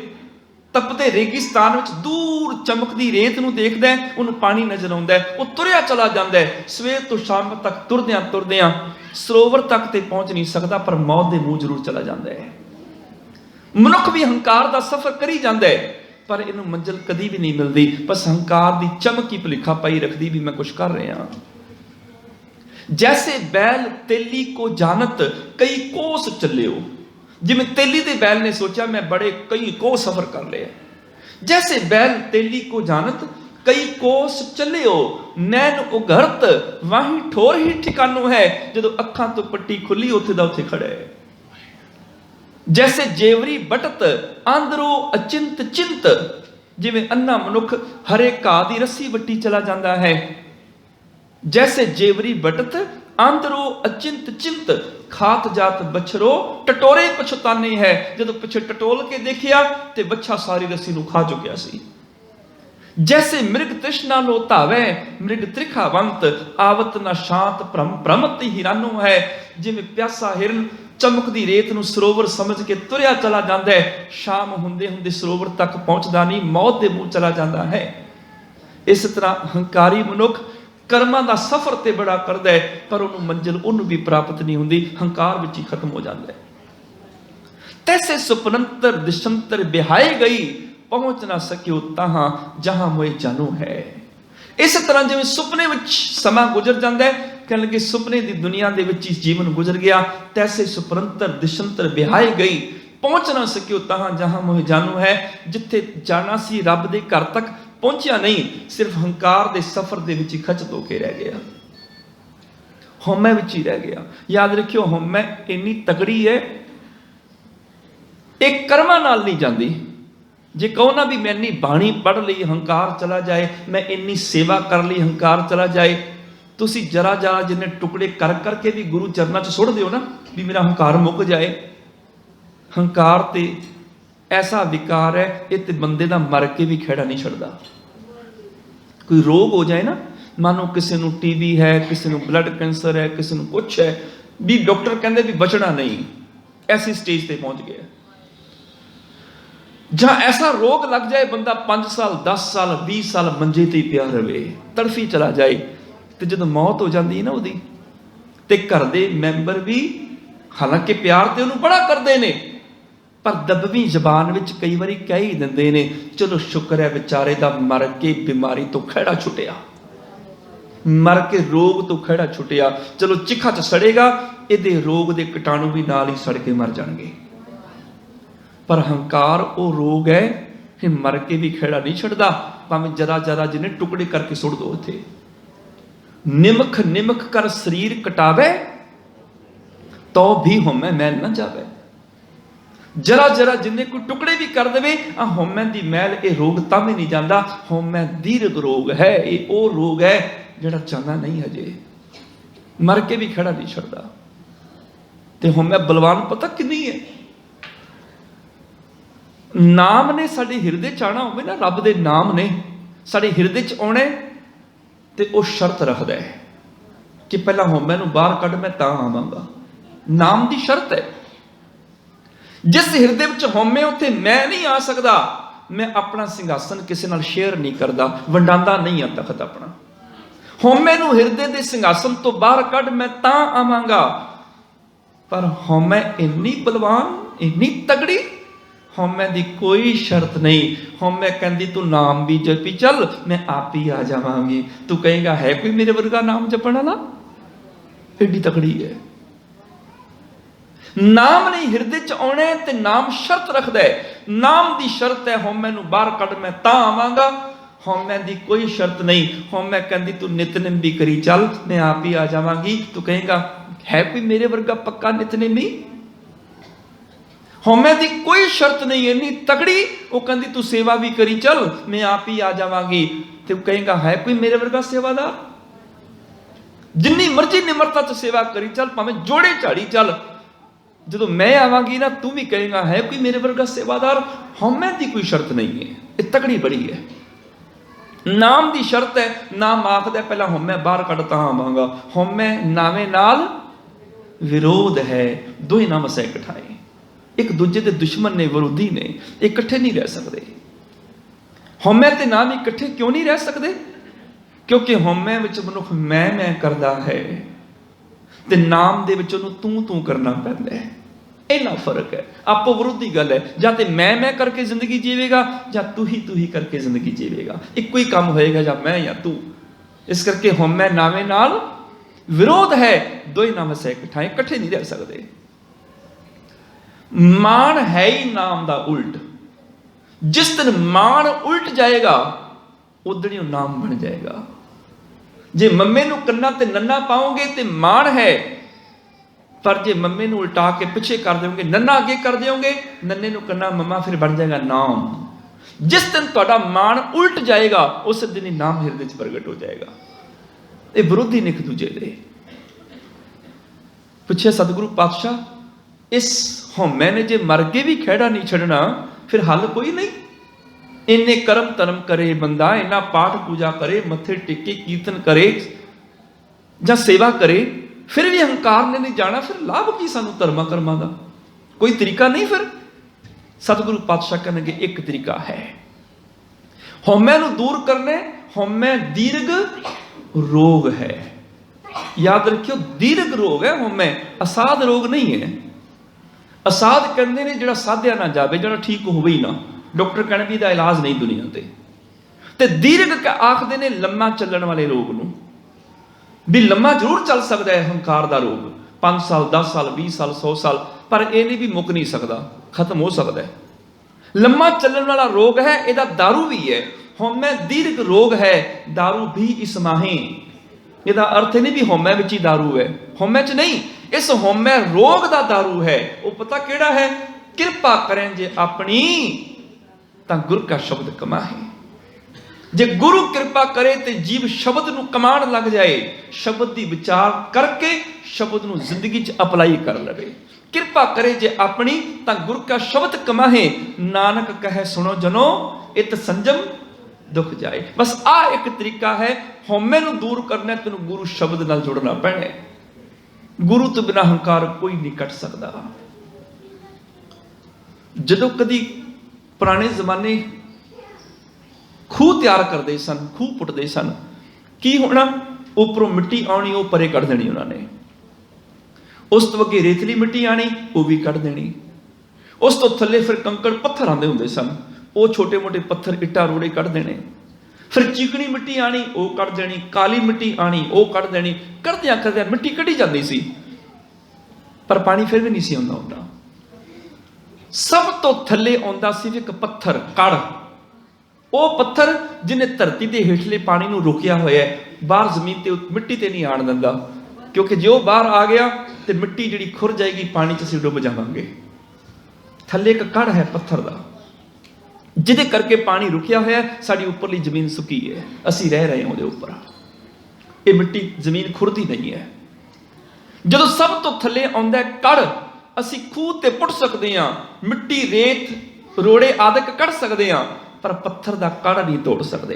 [SPEAKER 1] ਤਪਦੇ ਰੇਗਿਸਤਾਨ ਵਿੱਚ ਦੂਰ ਚਮਕਦੀ ਰੇਤ ਨੂੰ ਦੇਖਦਾ ਹੈ, ਉਹਨੂੰ ਪਾਣੀ ਨਜ਼ਰ ਆਉਂਦਾ ਹੈ, ਉਹ ਤੁਰਿਆ ਚਲਾ ਜਾਂਦਾ ਹੈ। ਸਵੇਰ ਤੋਂ ਸ਼ਾਮ ਤੱਕ ਤੁਰਦਿਆਂ ਤੁਰਦਿਆਂ ਸਰੋਵਰ ਤੱਕ ਤੇ ਪਹੁੰਚ ਨਹੀਂ ਸਕਦਾ, ਪਰ ਮੌਤ ਦੇ ਮੂੰਹ ਜ਼ਰੂਰ ਚਲਾ ਜਾਂਦਾ ਹੈ। ਮਨੁੱਖ ਵੀ ਹੰਕਾਰ ਦਾ ਸਫ਼ਰ ਕਰੀ ਜਾਂਦਾ ਹੈ, ਪਰ ਇਹਨੂੰ ਮੰਜ਼ਿਲ ਕਦੀ ਵੀ ਨਹੀਂ ਮਿਲਦੀ। ਬਸ ਹੰਕਾਰ ਦੀ ਚਮਕ ਹੀ ਭੁਲੇਖਾ ਪਾਈ ਰੱਖਦੀ ਵੀ ਮੈਂ ਕੁਛ ਕਰ ਰਿਹਾ। ਜੈਸੇ ਬੈਲ ਤੇਲੀ ਕੋ ਜਾਨਤ ਕਈ ਕੋਸ ਚੱਲਿਓ, ਜਿਵੇਂ ਤੇਲੀ ਦੇ ਬੈਲ ਨੇ ਸੋਚਿਆ ਮੈਂ ਬੜੇ ਕਈ ਕੋਸ ਸਫ਼ਰ ਕਰ ਲਿਆ। ਜੈਸੇ ਬੈਲ ਤੇਲੀ ਕੋ ਜਾਨਤ ਕਈ ਕੋਸ ਚੱਲਿਓ, ਨੈਣ ਉਘਰਤ ਵਾਹੀ ਠੋਰ ਹੀ ਠਿਕਾਨੋ ਹੈ, ਜਦੋਂ ਅੱਖਾਂ ਤੋਂ ਪੱਟੀ ਖੁੱਲੀ ਉੱਥੇ ਦਾ ਉੱਥੇ ਖੜਾ ਹੈ। ਜੈਸੇ ਜੇਵਰੀ ਬਟਤ ਆਂਦਰੋ ਅਚਿੰਤ ਚਿੰਤ, ਜਿਵੇਂ ਅੰਨਾ ਮਨੁੱਖ ਹਰੇ ਘਾਹ ਦੀ ਰੱਸੀ ਵੱਟੀ ਚਲਾ ਜਾਂਦਾ ਹੈ। ਜੈਸੇ ਜੇਵਰੀ ਬਟਤ ਆਂਦਰੋ ਅਚਿੰਤ ਚਿੰਤ, ਖਾਤ ਜਾਤ ਬਛਰੋ ਟਟੋਰੇ ਪਛਤਾਨੇ ਹੈ, ਜਦੋਂ ਪਿੱਛੇ ਟਟੋਲ ਕੇ ਦੇਖਿਆ ਤੇ ਵੱਛਾ ਸਾਰੀ ਰੱਸੀ ਨੂੰ ਖਾ ਚੁੱਕਿਆ ਸੀ। ਜੈਸੇ ਮ੍ਰਿਗ ਤ੍ਰਿਸ਼ਨਾ ਲੋ ਧਾਵੈ ਮ੍ਰਿਗ ਤ੍ਰਿਖਾਵੰਤ, ਆਵਤ ਨਾ ਸ਼ਾਂਤ ਭ੍ਰਮ ਭ੍ਰਮਤ ਹੀਰਾਨੋ ਹੈ, ਜਿਵੇਂ ਪਿਆਸਾ ਹਿਰਨ ਚਮਕਦੀ ਰੇਤ ਨੂੰ ਸਰੋਵਰ ਸਮਝ ਕੇ ਤੁਰਿਆ ਚਲਾ ਜਾਂਦਾ ਹੈ, ਸ਼ਾਮ ਹੁੰਦੇ ਹੁੰਦੇ ਸਰੋਵਰ ਤੱਕ ਪਹੁੰਚਦਾ ਨਹੀਂ, ਮੌਤ ਦੇ ਮੂੰਹ ਚਲਾ ਜਾਂਦਾ ਹੈ। ਇਸ ਤਰ੍ਹਾਂ ਹੰਕਾਰੀ ਮਨੁੱਖ ਕਰਮਾਂ ਦਾ ਸਫ਼ਰ ਤੇ ਬੜਾ ਕਰਦਾ ਹੈ, ਪਰ ਉਹਨੂੰ ਮੰਜ਼ਿਲ ਉਹਨੂੰ ਵੀ ਪ੍ਰਾਪਤ ਨਹੀਂ ਹੁੰਦੀ, ਹੰਕਾਰ ਵਿੱਚ ਹੀ ਖਤਮ ਹੋ ਜਾਂਦਾ ਹੈ। ਤੈਸੇ ਸੁਪਨੰਤਰ ਦਿਸ਼ੰਤਰ ਬਿਹਾਏ ਗਈ, ਪਹੁੰਚ ਨਾ ਸਕਿਓ ਤਾਹਾਂ ਜਹਾਂ ਮੋਏ ਜਾਨੂ ਹੈ। ਇਸ ਤਰ੍ਹਾਂ ਜਿਵੇਂ ਸੁਪਨੇ ਵਿੱਚ ਸਮਾਂ ਗੁਜ਼ਰ ਜਾਂਦਾ ਹੈ, ਕਹਿਣ ਲੱਗੇ ਸੁਪਨੇ ਦੀ ਦੁਨੀਆ ਦੇ ਵਿੱਚ ਹੀ ਜੀਵਨ ਗੁਜ਼ਰ ਗਿਆ। ਤੈਸੇ ਸੁਪਨੰਤਰ ਦਿਸ਼ੰਤਰ ਬਿਹਾਏ ਗਈ, ਪਹੁੰਚ ਨਾ ਸਕਿਓ ਤਾਹਾਂ ਜਹਾਂ ਮੋਏ ਜਾਨੂ ਹੈ, ਜਿੱਥੇ ਜਾਣਾ ਸੀ ਰੱਬ ਦੇ ਘਰ ਤੱਕ ਪਹੁੰਚਿਆ ਨਹੀਂ, ਸਿਰਫ ਹੰਕਾਰ ਦੇ ਸਫ਼ਰ ਦੇ ਵਿੱਚ ਹੀ ਖਚਤ ਹੋ ਕੇ ਰਹਿ ਗਿਆ, ਹਉਮੈ ਵਿੱਚ ਹੀ ਰਹਿ ਗਿਆ। ਯਾਦ ਰੱਖਿਓ, ਹਉਮੈ ਇੰਨੀ ਤਕੜੀ ਹੈ, ਇਹ ਕਰਮਾਂ ਨਾਲ ਨਹੀਂ ਜਾਂਦੀ। ਜੇ ਕਹੋ ਨਾ ਵੀ ਮੈਂ ਇੰਨੀ ਬਾਣੀ ਪੜ੍ਹ ਲਈ ਹੰਕਾਰ ਚਲਾ ਜਾਏ, ਮੈਂ ਇੰਨੀ ਸੇਵਾ ਕਰ ਲਈ ਹੰਕਾਰ ਚਲਾ ਜਾਏ, ਤੁਸੀਂ ਜਰਾ ਜਰਾ ਜਿੰਨੇ ਟੁਕੜੇ ਕਰ ਕਰਕੇ ਵੀ ਗੁਰੂ ਚਰਨਾਂ 'ਚ ਸੁੱਟ ਦਿਓ ਨਾ ਵੀ ਮੇਰਾ ਹੰਕਾਰ ਮੁੱਕ ਜਾਏ। ਹੰਕਾਰ ਤੇ ਐਸਾ ਵਿਕਾਰ ਹੈ, ਇਹ ਤੇ ਬੰਦੇ ਦਾ ਮਰ ਕੇ ਵੀ ਖਹਿੜਾ ਨਹੀਂ ਛੱਡਦਾ। ਕੋਈ ਰੋਗ ਹੋ ਜਾਏ ਨਾ, ਮਾਨੋ ਕਿਸੇ ਨੂੰ ਟੀਬੀ ਹੈ, ਕਿਸੇ ਨੂੰ ਬਲੱਡ ਕੈਂਸਰ ਹੈ, ਕਿਸੇ ਨੂੰ ਕੁਛ ਹੈ, ਵੀ ਡਾਕਟਰ ਕਹਿੰਦੇ ਵੀ ਬਚਣਾ ਨਹੀਂ, ਐਸੀ ਸਟੇਜ ਤੇ ਪਹੁੰਚ ਗਿਆ। ਜਾਂ ਐਸਾ ਰੋਗ ਲੱਗ ਜਾਏ ਬੰਦਾ 5 ਸਾਲ 10 ਸਾਲ 20 ਸਾਲ ਮੰਜੇ ਤੇ ਪਿਆ ਰਵੇ, ਤੜਫੀ ਚਲਾ ਜਾਏ, ਤੇ ਜਦੋਂ ਮੌਤ ਹੋ ਜਾਂਦੀ ਨਾ ਉਹਦੀ, ਤੇ ਘਰ ਦੇ ਮੈਂਬਰ ਵੀ ਹਾਲਾਂਕਿ ਪਿਆਰ ਤੇ ਉਹਨੂੰ ਬੜਾ ਕਰਦੇ ਨੇ, ਪਰ ਦਬਵੀਂ ਜ਼ਬਾਨ ਵਿੱਚ ਕਈ ਵਾਰੀ ਕਹਿ ਹੀ ਦਿੰਦੇ ਨੇ ਚਲੋ ਸ਼ੁਕਰ ਹੈ ਵਿਚਾਰੇ ਦਾ ਮਰ ਕੇ ਬਿਮਾਰੀ ਤੋਂ ਖਹਿੜਾ ਛੁੱਟਿਆ, ਮਰ ਕੇ ਰੋਗ ਤੋਂ ਖਹਿੜਾ ਛੁੱਟਿਆ। ਚਲੋ ਚਿਖਾ 'ਚ ਸੜੇਗਾ, ਇਹਦੇ ਰੋਗ ਦੇ ਕੀਟਾਣੂ ਵੀ ਨਾਲ ਹੀ ਸੜ ਕੇ ਮਰ ਜਾਣਗੇ। ਪਰ ਹੰਕਾਰ ਉਹ ਰੋਗ ਹੈ, ਇਹ ਮਰ ਕੇ ਵੀ ਖਹਿੜਾ ਨਹੀਂ ਛੱਡਦਾ, ਭਾਵੇਂ ਜਰਾ ਜਰਾ ਜਿਹਨੇ ਟੁਕੜੇ ਕਰਕੇ ਸੁੱਟ ਦੋ ਉੱਥੇ। ਨਿਮਖ ਨਿਮਖ ਕਰ ਸਰੀਰ ਕਟਾਵੇ, ਤੋ ਵੀ ਹਉਮੈ ਮੈਲ ਨਾ ਜਾਵੇ। ਜਰਾ ਜਰਾ ਜਿੰਨੇ ਕੋਈ ਟੁਕੜੇ ਵੀ ਕਰ ਦੇਵੇ, ਆ ਹਉਮੈ ਦੀ ਮੈਲ, ਇਹ ਰੋਗ ਤਾਂ ਵੀ ਨਹੀਂ ਜਾਂਦਾ। ਹਉਮੈ ਦੀਰਘ ਰੋਗ ਹੈ, ਇਹ ਉਹ ਰੋਗ ਹੈ ਜਿਹੜਾ ਜਾਂਦਾ ਨਹੀਂ ਹਜੇ, ਮਰ ਕੇ ਵੀ ਖੜਾ ਨਹੀਂ ਛੱਡਦਾ। ਤੇ ਹਉਮੈ ਬਲਵਾਨ ਪਤਾ ਕਿੰਨੀ ਹੈ। ਨਾਮ ਨੇ ਸਾਡੇ ਹਿਰਦੇ ਚ ਆਉਣਾ ਹੋਵੇ ਨਾ, ਰੱਬ ਦੇ ਨਾਮ ਨੇ ਸਾਡੇ ਹਿਰਦੇ ਚ ਆਉਣੇ, ਤੇ ਉਹ ਸ਼ਰਤ ਰੱਖਦਾ ਹੈ ਕਿ ਪਹਿਲਾਂ ਹਉਮੈ ਨੂੰ ਬਾਹਰ ਕੱਢ, ਮੈਂ ਤਾਂ ਆਵਾਂਗਾ। ਨਾਮ ਦੀ ਸ਼ਰਤ ਹੈ। ਜਿਸ ਹਿਰਦੇ ਵਿੱਚ ਹਉਮੈ, ਉੱਥੇ ਮੈਂ ਨਹੀਂ ਆ ਸਕਦਾ। ਮੈਂ ਆਪਣਾ ਸਿੰਘਾਸਨ ਕਿਸੇ ਨਾਲ ਸ਼ੇਅਰ ਨਹੀਂ ਕਰਦਾ, ਵੰਡਾਂਦਾ ਨਹੀਂ ਆ ਤਖਤ ਆਪਣਾ। ਹਉਮੈ ਨੂੰ ਹਿਰਦੇ ਦੇ ਸਿੰਘਾਸਨ ਤੋਂ ਬਾਹਰ ਕੱਢ, ਮੈਂ ਤਾਂ ਆਵਾਂਗਾ। पर हौमै इन्नी बलवान, इन्नी तगड़ी, हौमै दी कोई शर्त नहीं। हौमै कहती तू नाम भी जपी चल, मैं आप ही आ जावांगी। तू कहेगा है कोई मेरे वर्गा नाम जपण वाला? एडी तगड़ी है। नाम नहीं हिरदे च आने ते नाम शर्त रखदा है। नाम दी शर्त है हौमै नूं बाहर कढ मैं तां आवांगा। हौमै दी कोई शर्त नहीं। हौमै कहती तू नितनेम भी करी चल, मैं आप ही आ जावांगी। तू कहेगा है कोई मेरे वर्गा पक्का नितनेमी? हौमै दी कोई शर्त नहीं, इन्नी तगड़ी। वो कहती तू सेवा भी करी चल, मैं आप ही आ जावांगी। तू कहेगा है कोई मेरे वर्गा सेवादार? जिन्नी मर्जी निमरता च सेवा करी चल, भावें जोड़े झाड़ी चल, जो मैं आवांगी ना तू भी कहेगा है कोई मेरे वर्गा सेवादार। हौमै दी कोई शर्त नहीं है, ये तगड़ी बड़ी है। नाम दी शर्त है। नाम आखदा पहला हौमै बाहर कढ तां आवांगा। हौमै नावे नाल विरोध है, दो ही नाम असां इकट्ठाए, एक दूजे दे दुश्मन ने, विरोधी ने, इकट्ठे नहीं रह सकते। हौमै ते नाम इकट्ठे क्यों नहीं रह सकते? क्योंकि हौमै विच मनुख मैं करदा है ते नाम दे विच उहनूं तूं तूं करना पैंदा है। इन्ना फर्क है, आपो विरोधी गल है। जां ते मैं करके जिंदगी जीवेगा, जां तू ही करके जिंदगी जीवेगा। इक्को ही काम होएगा, जां मैं या तू। इस करके हौमै नावे नाल विरोध है, दो ही नाम असां इकट्ठा, इकट्ठे नहीं रह सकते। मान है ही नाम दा उल्ट। जिस दिन मान उल्ट जाएगा उदण ही नाम बन जाएगा। जे मम्मे नूं कन्ना ते नन्ना पाओगे ते मान है, पर जे मम्मे नूं उल्टा के पिछे कर दोगे, नन्ना अगे कर दोगे, नन्ने नूं कन्ना मम्मा, फिर बन जाएगा नाम। जिस दिन तुहाडा मान उल्ट जाएगा उस दिन ही नाम हिरदे च प्रगट हो जाएगा। ये विरोधी ने एक दूजे दे। पिछे सतगुरु पातशाह इस हौमै ने जे मर के भी खैड़ा नहीं छड़ना, फिर हल कोई नहीं। इन्ने कर्म धर्म करे बंदा, इन्ना पाठ पूजा करे, मत्थे टेके, कीर्तन करे जां सेवा करे, फिर भी हंकार ने नहीं जाना, फिर लाभ की सानू धर्मा कर्मां दा? कोई तरीका नहीं। फिर सतगुरु पातशाह कहणगे एक तरीका है, हौमै नूं दूर करने। हौमै दीर्घ रोग है, याद रखियो, दीर्घ रोग है हौमै, असाध रोग नहीं है। असाध कहते ने जिहड़ा साधिया ना जावे, जिहड़ा ठीक होवे ही ना। डॉक्टर कहने भी इसदा इलाज नहीं दुनिया ते दीर्घ आखदे ने लम्मा चलण वाले रोग नूं। भी लम्मा जरूर चल सकता है हंकार दा रोग, 5 साल 10 साल 20 साल 100 साल, पर यह नहीं भी मुक नहीं सकता, खत्म हो सकता है। लम्मा चलण वाला रोग है, यदा दारू भी है। हौमै दीर्घ रोग है, दारू भी इस माहे। यदा अर्थ नहीं भी हौमै विच ही दारू है, हौमै च नहीं। इस हौमै रोग दा दारू है। वो पता केड़ा है? कृपा करें जे अपनी तां गुर का शब्द कमाए। जे गुरु कृपा करे तो जीव शब्द नूं कमान लग जाए, शब्द की विचार करके शब्द नूं जिंदगी च अपलाई कर लवे। कृपा करे जे अपनी तां गुर का शब्द कमाहे। नानक कहे सुनो जनो, इत संजम दुख जाए। बस आ एक तरीका है हौमै नूं दूर करना। तेनूं गुरु शब्द नाल जुड़ना पैना। गुरु तो बिना हंकार कोई नहीं कट सकता। जदों कदी पुराने जमाने खूह तैयार करते सन, खूह पुटते सन, की होना? उपरों मिट्टी आनी, वो परे कढ़ देनी उन्होंने। उस तो अगे रेतली मिट्टी आनी, वो भी कढ़ देनी। उस तो थले फिर कंकड़ पत्थर आते होंगे सन, वो छोटे मोटे पत्थर इट्टा रोड़े कढ़ देने। फिर चिकनी मिट्टी आनी, वो कढ़ देनी। काली मिट्टी आनी, वो कढ़ देनी। करद्या करद्या मिट्टी कढ़ी जाती सी, पर पानी फिर भी नहीं सी आउंदा हुंदा। सब तो थले आउंदा सी एक पत्थर, कड़। वो पत्थर जिन्हें धरती के हेठले पानी नूं रोकिया होया है, बाहर जमीन ते मिट्टी ते नहीं आण दिंदा, क्योंकि जो बाहर आ गया तो मिट्टी जिहड़ी खुर जाएगी, पानी च असीं डुब जावांगे। थले एक कड़ है पत्थर दा, जिहदे करके पानी रुकिया होया, साडी उपरली जमीन सुकी है, असीं रह रहे हां उहदे उपर। ये मिट्टी जमीन खुरदी नहीं है। जदों सब तो थले आउंदा कड़, असीं खूह ते पुट सकदे हां, मिट्टी रेत रोड़े आदि कढ़ सकदे हां, पर पत्थर दा कड़ नहीं तोड़ सकते।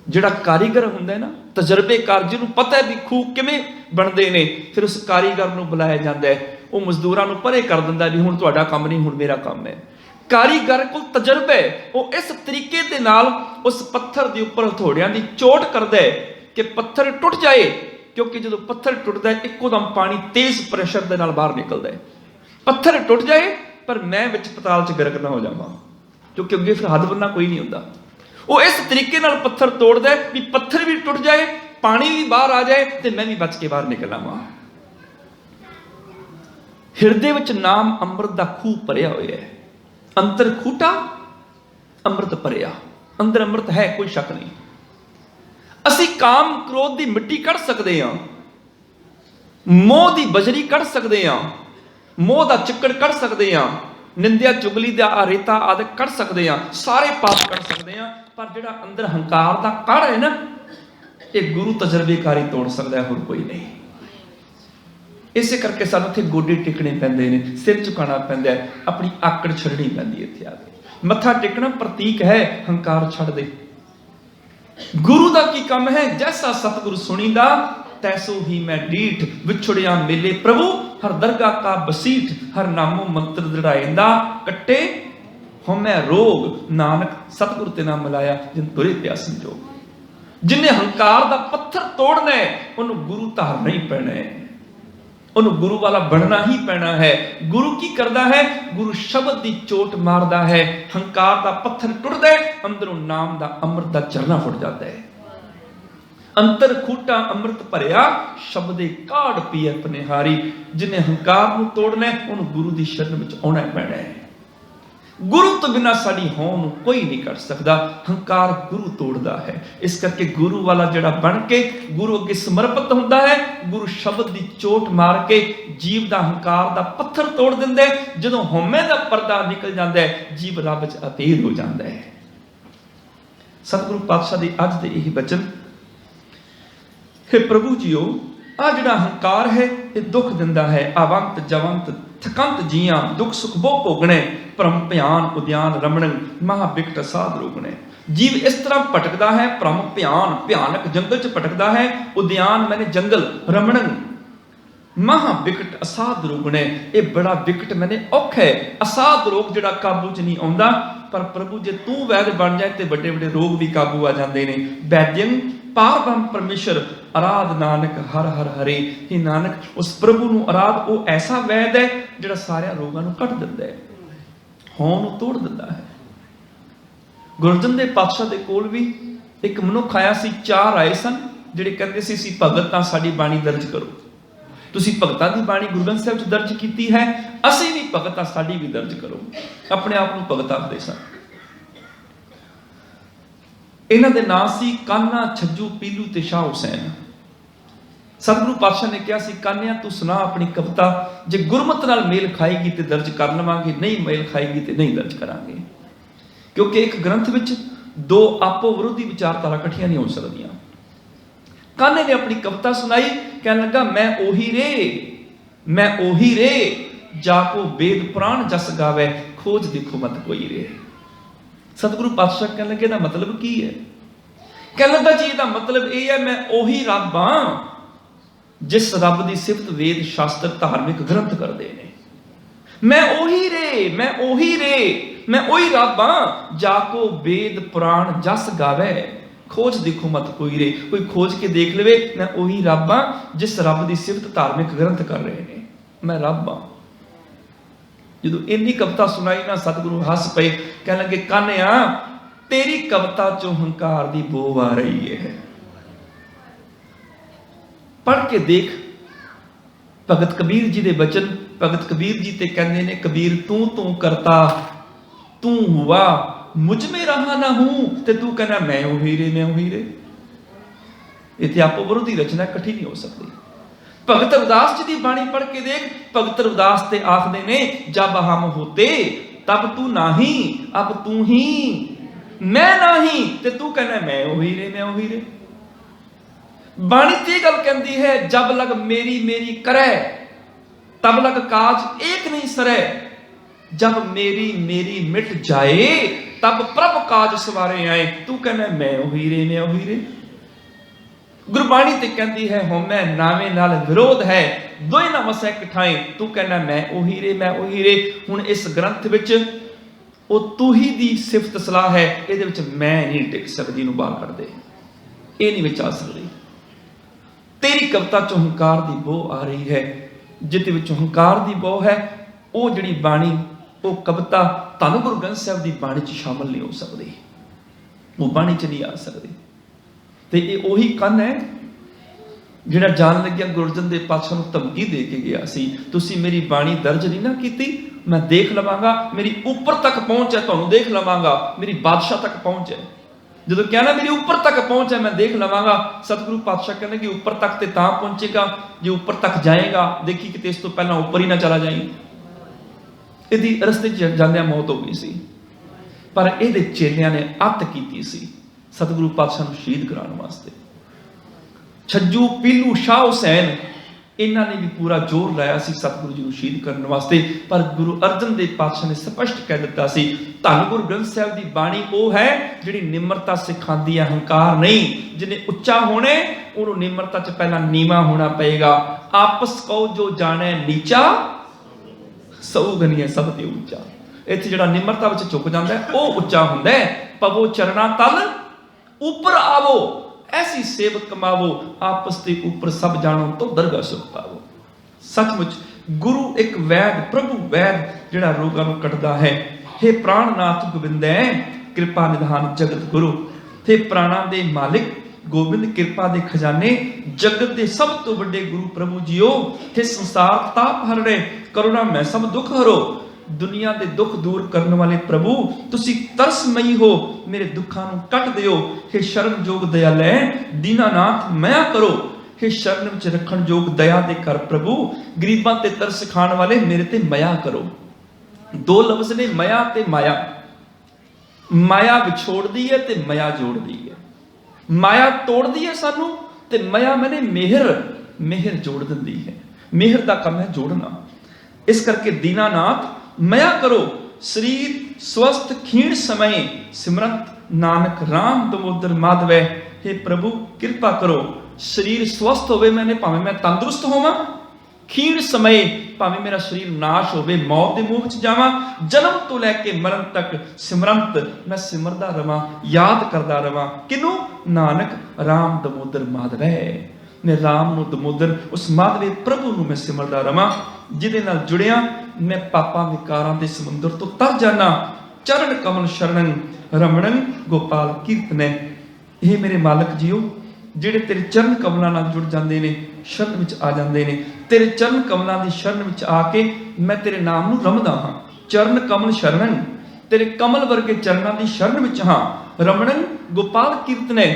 [SPEAKER 1] जिहड़ा कारीगर हुंदा है ना, तजर्बेकार, जिन्होंने पता है भी खूह किवें बनदे ने, फिर उस कारीगर नूं बुलाया जाता है। वो मजदूरां नूं परे कर दिंदा भी हुण तुहाडा काम नहीं, हुण मेरा काम है। कारीगर कोल तजर्बा है, वो इस तरीके दे नाल उस पत्थर दे उपर हथौड़ियां दी चोट करदा है कि पत्थर टुट जाए, क्योंकि जो पत्थर टुटता है इकोदम पानी तेज प्रेशर के नाल बाहर निकलता है। पत्थर टुट जाए पर मैं विच पताल च गर्क ना हो जावां, क्योंकि अगे फिर हद बनना कोई नहीं होंदा। वो इस तरीके नाल पत्थर तोड़दा है भी पत्थर भी टुट जाए, पानी भी बाहर आ जाए तो मैं भी बच के बाहर निकल आवां। हिरदे विच नाम अमृत दा खूह भरिया होया है, अंतर खूटा अमृत भरिया, अंदर अमृत है, कोई शक नहीं। असी काम क्रोध की मिट्टी कढ़ सकते हैं, मोह की बजरी कढ़ सकते हैं, मोह का चिक्कड़ कढ़ सकते हैं, निंदिया चुगली का रेता आदि कढ़ सकते हैं, सारे पाप कढ़ सकते हैं, पर जिहड़ा अंदर हंकार का कढ़ है ना, ये गुरु तजर्बेकारी तोड़ सकता है, होर कोई नहीं। इसे करके सानूं इत्थे गोडे टेकने पैंदे ने, सिर झुकाना पैंदा है, अपनी आकड़ छड्डनी पैंदी है। इत्थे आके मत्था टेकना प्रतीक है, हंकार छड्ड दे। गुरु का की काम है, जैसा सतगुरु सुनीदा तैसो ही मैं डीठ, विछुड़िया मिले प्रभु हर दरगाह का बसीठ, हर नामो मंत्र दृढ़ाइंदा कट्टे होमै रोग, नानक सतगुरु ते नाम मिलाया जिन तुरे पिया संजोग। जिन्हें हंकार का पत्थर तोड़ना है उन्होंने गुरु धारना ही पैना है, उन्होंने गुरु वाला बनना ही पैना है। गुरु की करता है, गुरु शब्द की चोट मारदा है, हंकार का पत्थर टुटदा है, अंदरों नाम का अमृत का झरना फुट जाता है। अंतर खूटा अमृत भरिया, शब्दे काढ़ पीए पनिहारी। जिन्हें हंकार नूं तोड़ना है उन्होंने गुरु की शरण में आना पैना है। गुरु तो बिना साड़ी हों कोई नहीं कर सकता, हंकार गुरु तोड़ता है। इस करके गुरु वाला जड़ा बन के गुरु अगे समर्पित होता है, गुरु शब्द की चोट मार के जीव का हंकार का पत्थर तोड़ देंदा है। जो होमे का पर्दा निकल जाता है, जीव रब च अतीत हो जाता है। सतगुरु पातशाह की अज के यही वचन, हे प्रभु जीओ, आ जिहड़ा हंकार है ये दुख दिंदा है। आवंत जवंत थकंत जियां, दुख सुख बो भोगणे, भ्रम भयान उद्यान रमण, महा बिकट साध रोगणे। जीव इस तरह भटकदा है, भ्रम भयान भयानक जंगल च भटकदा है, उद्यान मैंने जंगल, रमण महा बिकट असाध रोगणे, ये बड़ा विकट मैंने औखा है। असाध रोग जिहड़ा काबू च नहीं आउंदा, पर प्रभु जे तू वैद बन जाए तो बड़े बड़े रोग भी काबू आ जाते हैं। वैद्यं पार ब्रह्म परमेश्वर आराध नानक हर हर हरे। ही नानक उस प्रभु नूं आराध, वो ऐसा वैद है जिहड़ा सारे रोगां नूं कट दिंदा है, हों नूं तोड़ दिंदा है। गुरु अर्जन देव पातशाह दे कोल भी एक मनुख आया सी, चार आए सन जिहड़े कहंदे सी असीं भगत तां साडी बाणी दर्ज करो। तुसीं भगतां दी बाणी गुरु ग्रंथ साहिब च दर्ज कीती है, असीं भी भगत तां साडी भी दर्ज करो। अपने आप नूं भगत आखदे सन। इन्हां दे नाम सी कान्हा, छज्जू, पीलू ते शाह हुसैन। सतगुरु पातशाह ने कहा सी, कान्हा तू सुना अपनी कविता, जे गुरमत नाल मेल खाएगी तो दर्ज कर लवांगे, नहीं मेल खाएगी तो नहीं दर्ज करांगे। क्योंकि एक ग्रंथ विच दो आपो विरोधी विचारधारा इकट्ठियां नहीं हो सकदियां। कान्हे ने अपनी कविता सुनाई, कहने लगा मैं ओही रे, मैं ओही रे, जाको वेद पुराण जस गावे, खोज देखो मत कोई रे। सतगुरु पातशाह कहने लगे ना मतलब की है? कहने लगा जी इसका मतलब यह है, मैं ओही रब हां जिस रब की सिफत वेद शास्त्र धार्मिक ग्रंथ करते हैं। मैं ओही रे, मैं ओही रे, मैं ओही रब हां जाको वेद पुराण जस गावे, खोज देखो मत कोई रे। कोई खोज के देख ले, मैं ओही रब हां जिस रब की सिफत धार्मिक ग्रंथ कर रहे हैं। मैं रब हां। जो इन्नी कविता सुनाई ना, सतगुरु हस पे, कहने लगे कान्हा तेरी कविता चो हंकार की बो आ रही है, पढ़ के देख। भगत कबीर जी के वचन, भगत कबीर जी ते कहते ने, कबीर तू तू करता तू हुआ, मुझ में रहा ना हूं, ते तू कहना मैं ओही रे, मैं ओही रे। इत्थे आपो विरोधी रचना इकट्ठी नहीं हो सकती। भगत रविदास जी की बाणी पढ़ के देख, भगत रविदास ते आखदे ने, जब हम होते तब तू नाही, अब तू ही, मैं नाही, ते तू कहना मैं ओही रे, मैं ओही रे। बाणी ते गल कहती है, जब लग मेरी मेरी करे, तब लग काज एक नहीं सरे, जब मेरी मेरी मिट जाए, तब प्रभ काज सवारे आए, तू कहना मैं ओही रे, मैं ओही रे। गुरबाणी ते कहती है, होमै नावे नाल विरोध है, दोए ना वसै कठाए, तू कहना मैं ओही रे, मैं ओही रे। हुण इस ग्रंथ विच ओ तू ही दी सिफत सलाह है, इहदे विच मैं नहीं टिक सकदी, नूं बाहर कर दे, ये नहीं विच आ सकदी। तेरी कविता चो हंकार की बोह आ रही है, जिते विचों हंकार की बोह है, वो जिहड़ी बाणी, वो कविता धन गुरु ग्रंथ साहिब की बाणी च शामिल नहीं हो सकती, वो बाणी च नहीं आ सकती। तो ये उही कन है जिहड़ा जान लग्या गुरु अर्जन देव पातशाह नूं धमकी दे के गया सी, तुसीं मेरी बाणी दर्ज नहीं ना कीती, मैं देख लवांगा, मेरी ऊपर तक पहुंच है, तुहानूं देख लवांगा, मेरी बादशाह तक पहुंच है। जो कहना मेरी ऊपर तक पहुंच है, मैं देख लवांगा। सतगुरु पातशाह कहने कि ऊपर तक तो तां पहुंचेगा जो ऊपर तक जाएगा, देखी कि इस तो पहला ऊपर ही ना चला जाए। यदि रस्ते जांदियां मौत हो गई सी, पर इहदे चेलियां ने अत कीती सी सतगुरु पातशाह नूं शहीद कराउण वास्ते। छज्जू, पीलू, शाह हुसैन इन्हां ने भी पूरा जोर लाया सी सतगुरु जी नूं शहीद करने वास्ते, पर गुरु अर्जन देव पातशाह ने स्पष्ट कह दिता सी, धन गुरु ग्रंथ साहिब की बाणी वो है जिहड़ी निमरता सिखाती है, हंकार नहीं। जिन्हें उच्चा होने उन्होंने निमरता च पहला नीवा होना पएगा। आपस को जो जाने नीचा, सऊ गनिए सब ते ऊंचा। इत्थे जिहड़ा निमरता विच झुक जांदा है वो उच्चा हुंदा है। पवो चरना तल ऊपर आवो, ऐसी सेवक कमावो, आपस के ऊपर सब जानो तो दरगाह सुख पावो। सचमुच गुरु एक वैद, प्रभु वैद जिहड़ा रोगां नूं कटदा है। हे प्राणनाथ गोबिंदै कृपा निधान जगत गुरु, हे प्राणा दे मालिक गोबिंद कृपा दे खजाने, जगत दे सब तो बड़े गुरु प्रभु जियो, हे संसार ताप हरणे करुणा मैं सब दुख हरो। दुनिया के दुख दूर करने वाले प्रभु तुसी तरसमयी हो, मेरे दुखों नूं कट दिओ। हे शरण जोग दयालै दीनानाथ मया करो, हे शरण विच रखण जोग दया दे कर प्रभु, गरीबां ते तरस खाण वाले मेरे ते मया करो। दो लफ्ज ने मया ते माया। माया विछोड़दी है ते मया जोड़दी है। माया तोड़दी है सानू ते मया मैंने मेहर जोड़ दिंदी है। मेहर दा काम है जोड़ना। इस करके दीनानाथ मया करो, शरीर स्वस्थ खीण समय सिमरत नानक राम दमोदर माधवै। हे प्रभु कृपा करो, शरीर स्वस्थ होवे, मैंने भावें मैं तंदुरुस्त होवां, खीण समय भावें मेरा शरीर नाश होवे, मौत दे मुंह च जावां, जन्म तो लैके मरण तक सिमरंत मैं सिमरदा रवां, याद करदा रवां। किनू? नानक राम दमोदर माधवै। मैं राम नूं दमोदर उस माधवे प्रभु नूं मैं सिमरदा रवां, जिहदे नाल जुड़िया मैं पापां विकारां दे समुंदर तो तर जाना। चरण कमल शरणन रमणन गोपाल कीर्तनै। हे मेरे मालक जीओ, ਜਿਹੜੇ तेरे चरण कमलों नाल जुड़ जाते हैं, शरण विच आ जाते हैं, तेरे चरण कमलों की शरण विच आके मैं तेरे नाम नूं रमदा हाँ। चरण कमल शरणन, तेरे कमल वर्गे चरणों की शरण विच हाँ। रमणन गोपाल कीर्तनै,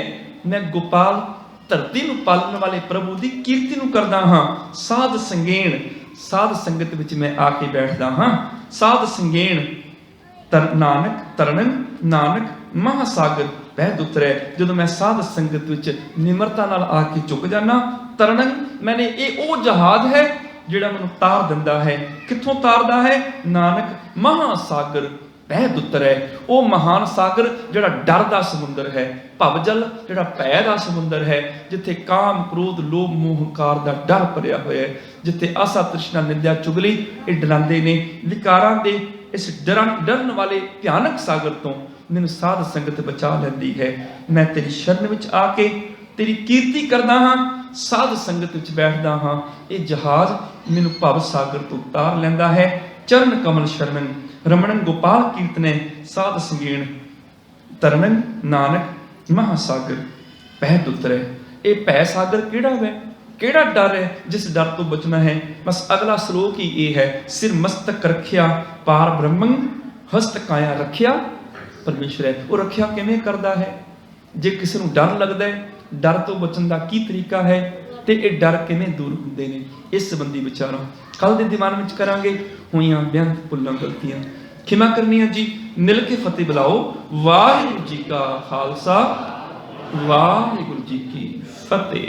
[SPEAKER 1] मैं गोपाल धरती नूं पालन वाले प्रभु की कीर्ति नूं करदा हाँ। साध संगेण, साध संगत विच मैं आके बैठदा हाँ। साध संगेण नानक तरणन, नानक महासागर बह उतरै। जो मैं साध संगत विच निमरता नाल आके झुक जाना, तरणन मैंने ये ओ जहाज है जिहड़ा मैनूं तार दिंदा है। कित्थों तारदा है? नानक महासागर बह उतरै। वो महान सागर जिहड़ा डर दा समुंदर है, भवजल जिहड़ा भै दा समुंदर है, जिथे काम क्रोध लोभ मोह हंकार दा डर भरिया होया है, जिथे आसा तृष्णा निंदा चुगली ये डरांदे ने। विकारां दे इस डरन वाले भयानक सागर तो मैनूं साध संगत बचा लैंदी है। मैं तेरी शरण विच आके तेरी कीर्ति करदा हाँ, साध संगत विच बैठदा हाँ। ये जहाज मैनूं भव सागर तो उतार लैंदा है। चरण कमल शरणन रमणन गोपाल कीर्तने, साध संगीण तरणन नानक महासागर बह उतरै। ये भै सागर किहड़ा है? किहड़ा डर है जिस डर तो बचना है? बस अगला श्लोक ही ये है, सिर मस्तक रखिया पार ब्रह्मं, हस्त काया रखिया परमेश्वर है। वो रखिया किवें करदा है? जे किसी नूं डर लगदा है, डर तो बचन का की तरीका है, तो ये डर किवें दूर हुंदे ने, इस संबंधी विचारों कल दे दीवान विच करांगे। होईयां बेअंत भुल्लां गलतियां खिमा करनियां जी। मिल के फतेह बुलाओ। वाहिगुरू जी का खालसा, वाहिगुरू जी की फतेह।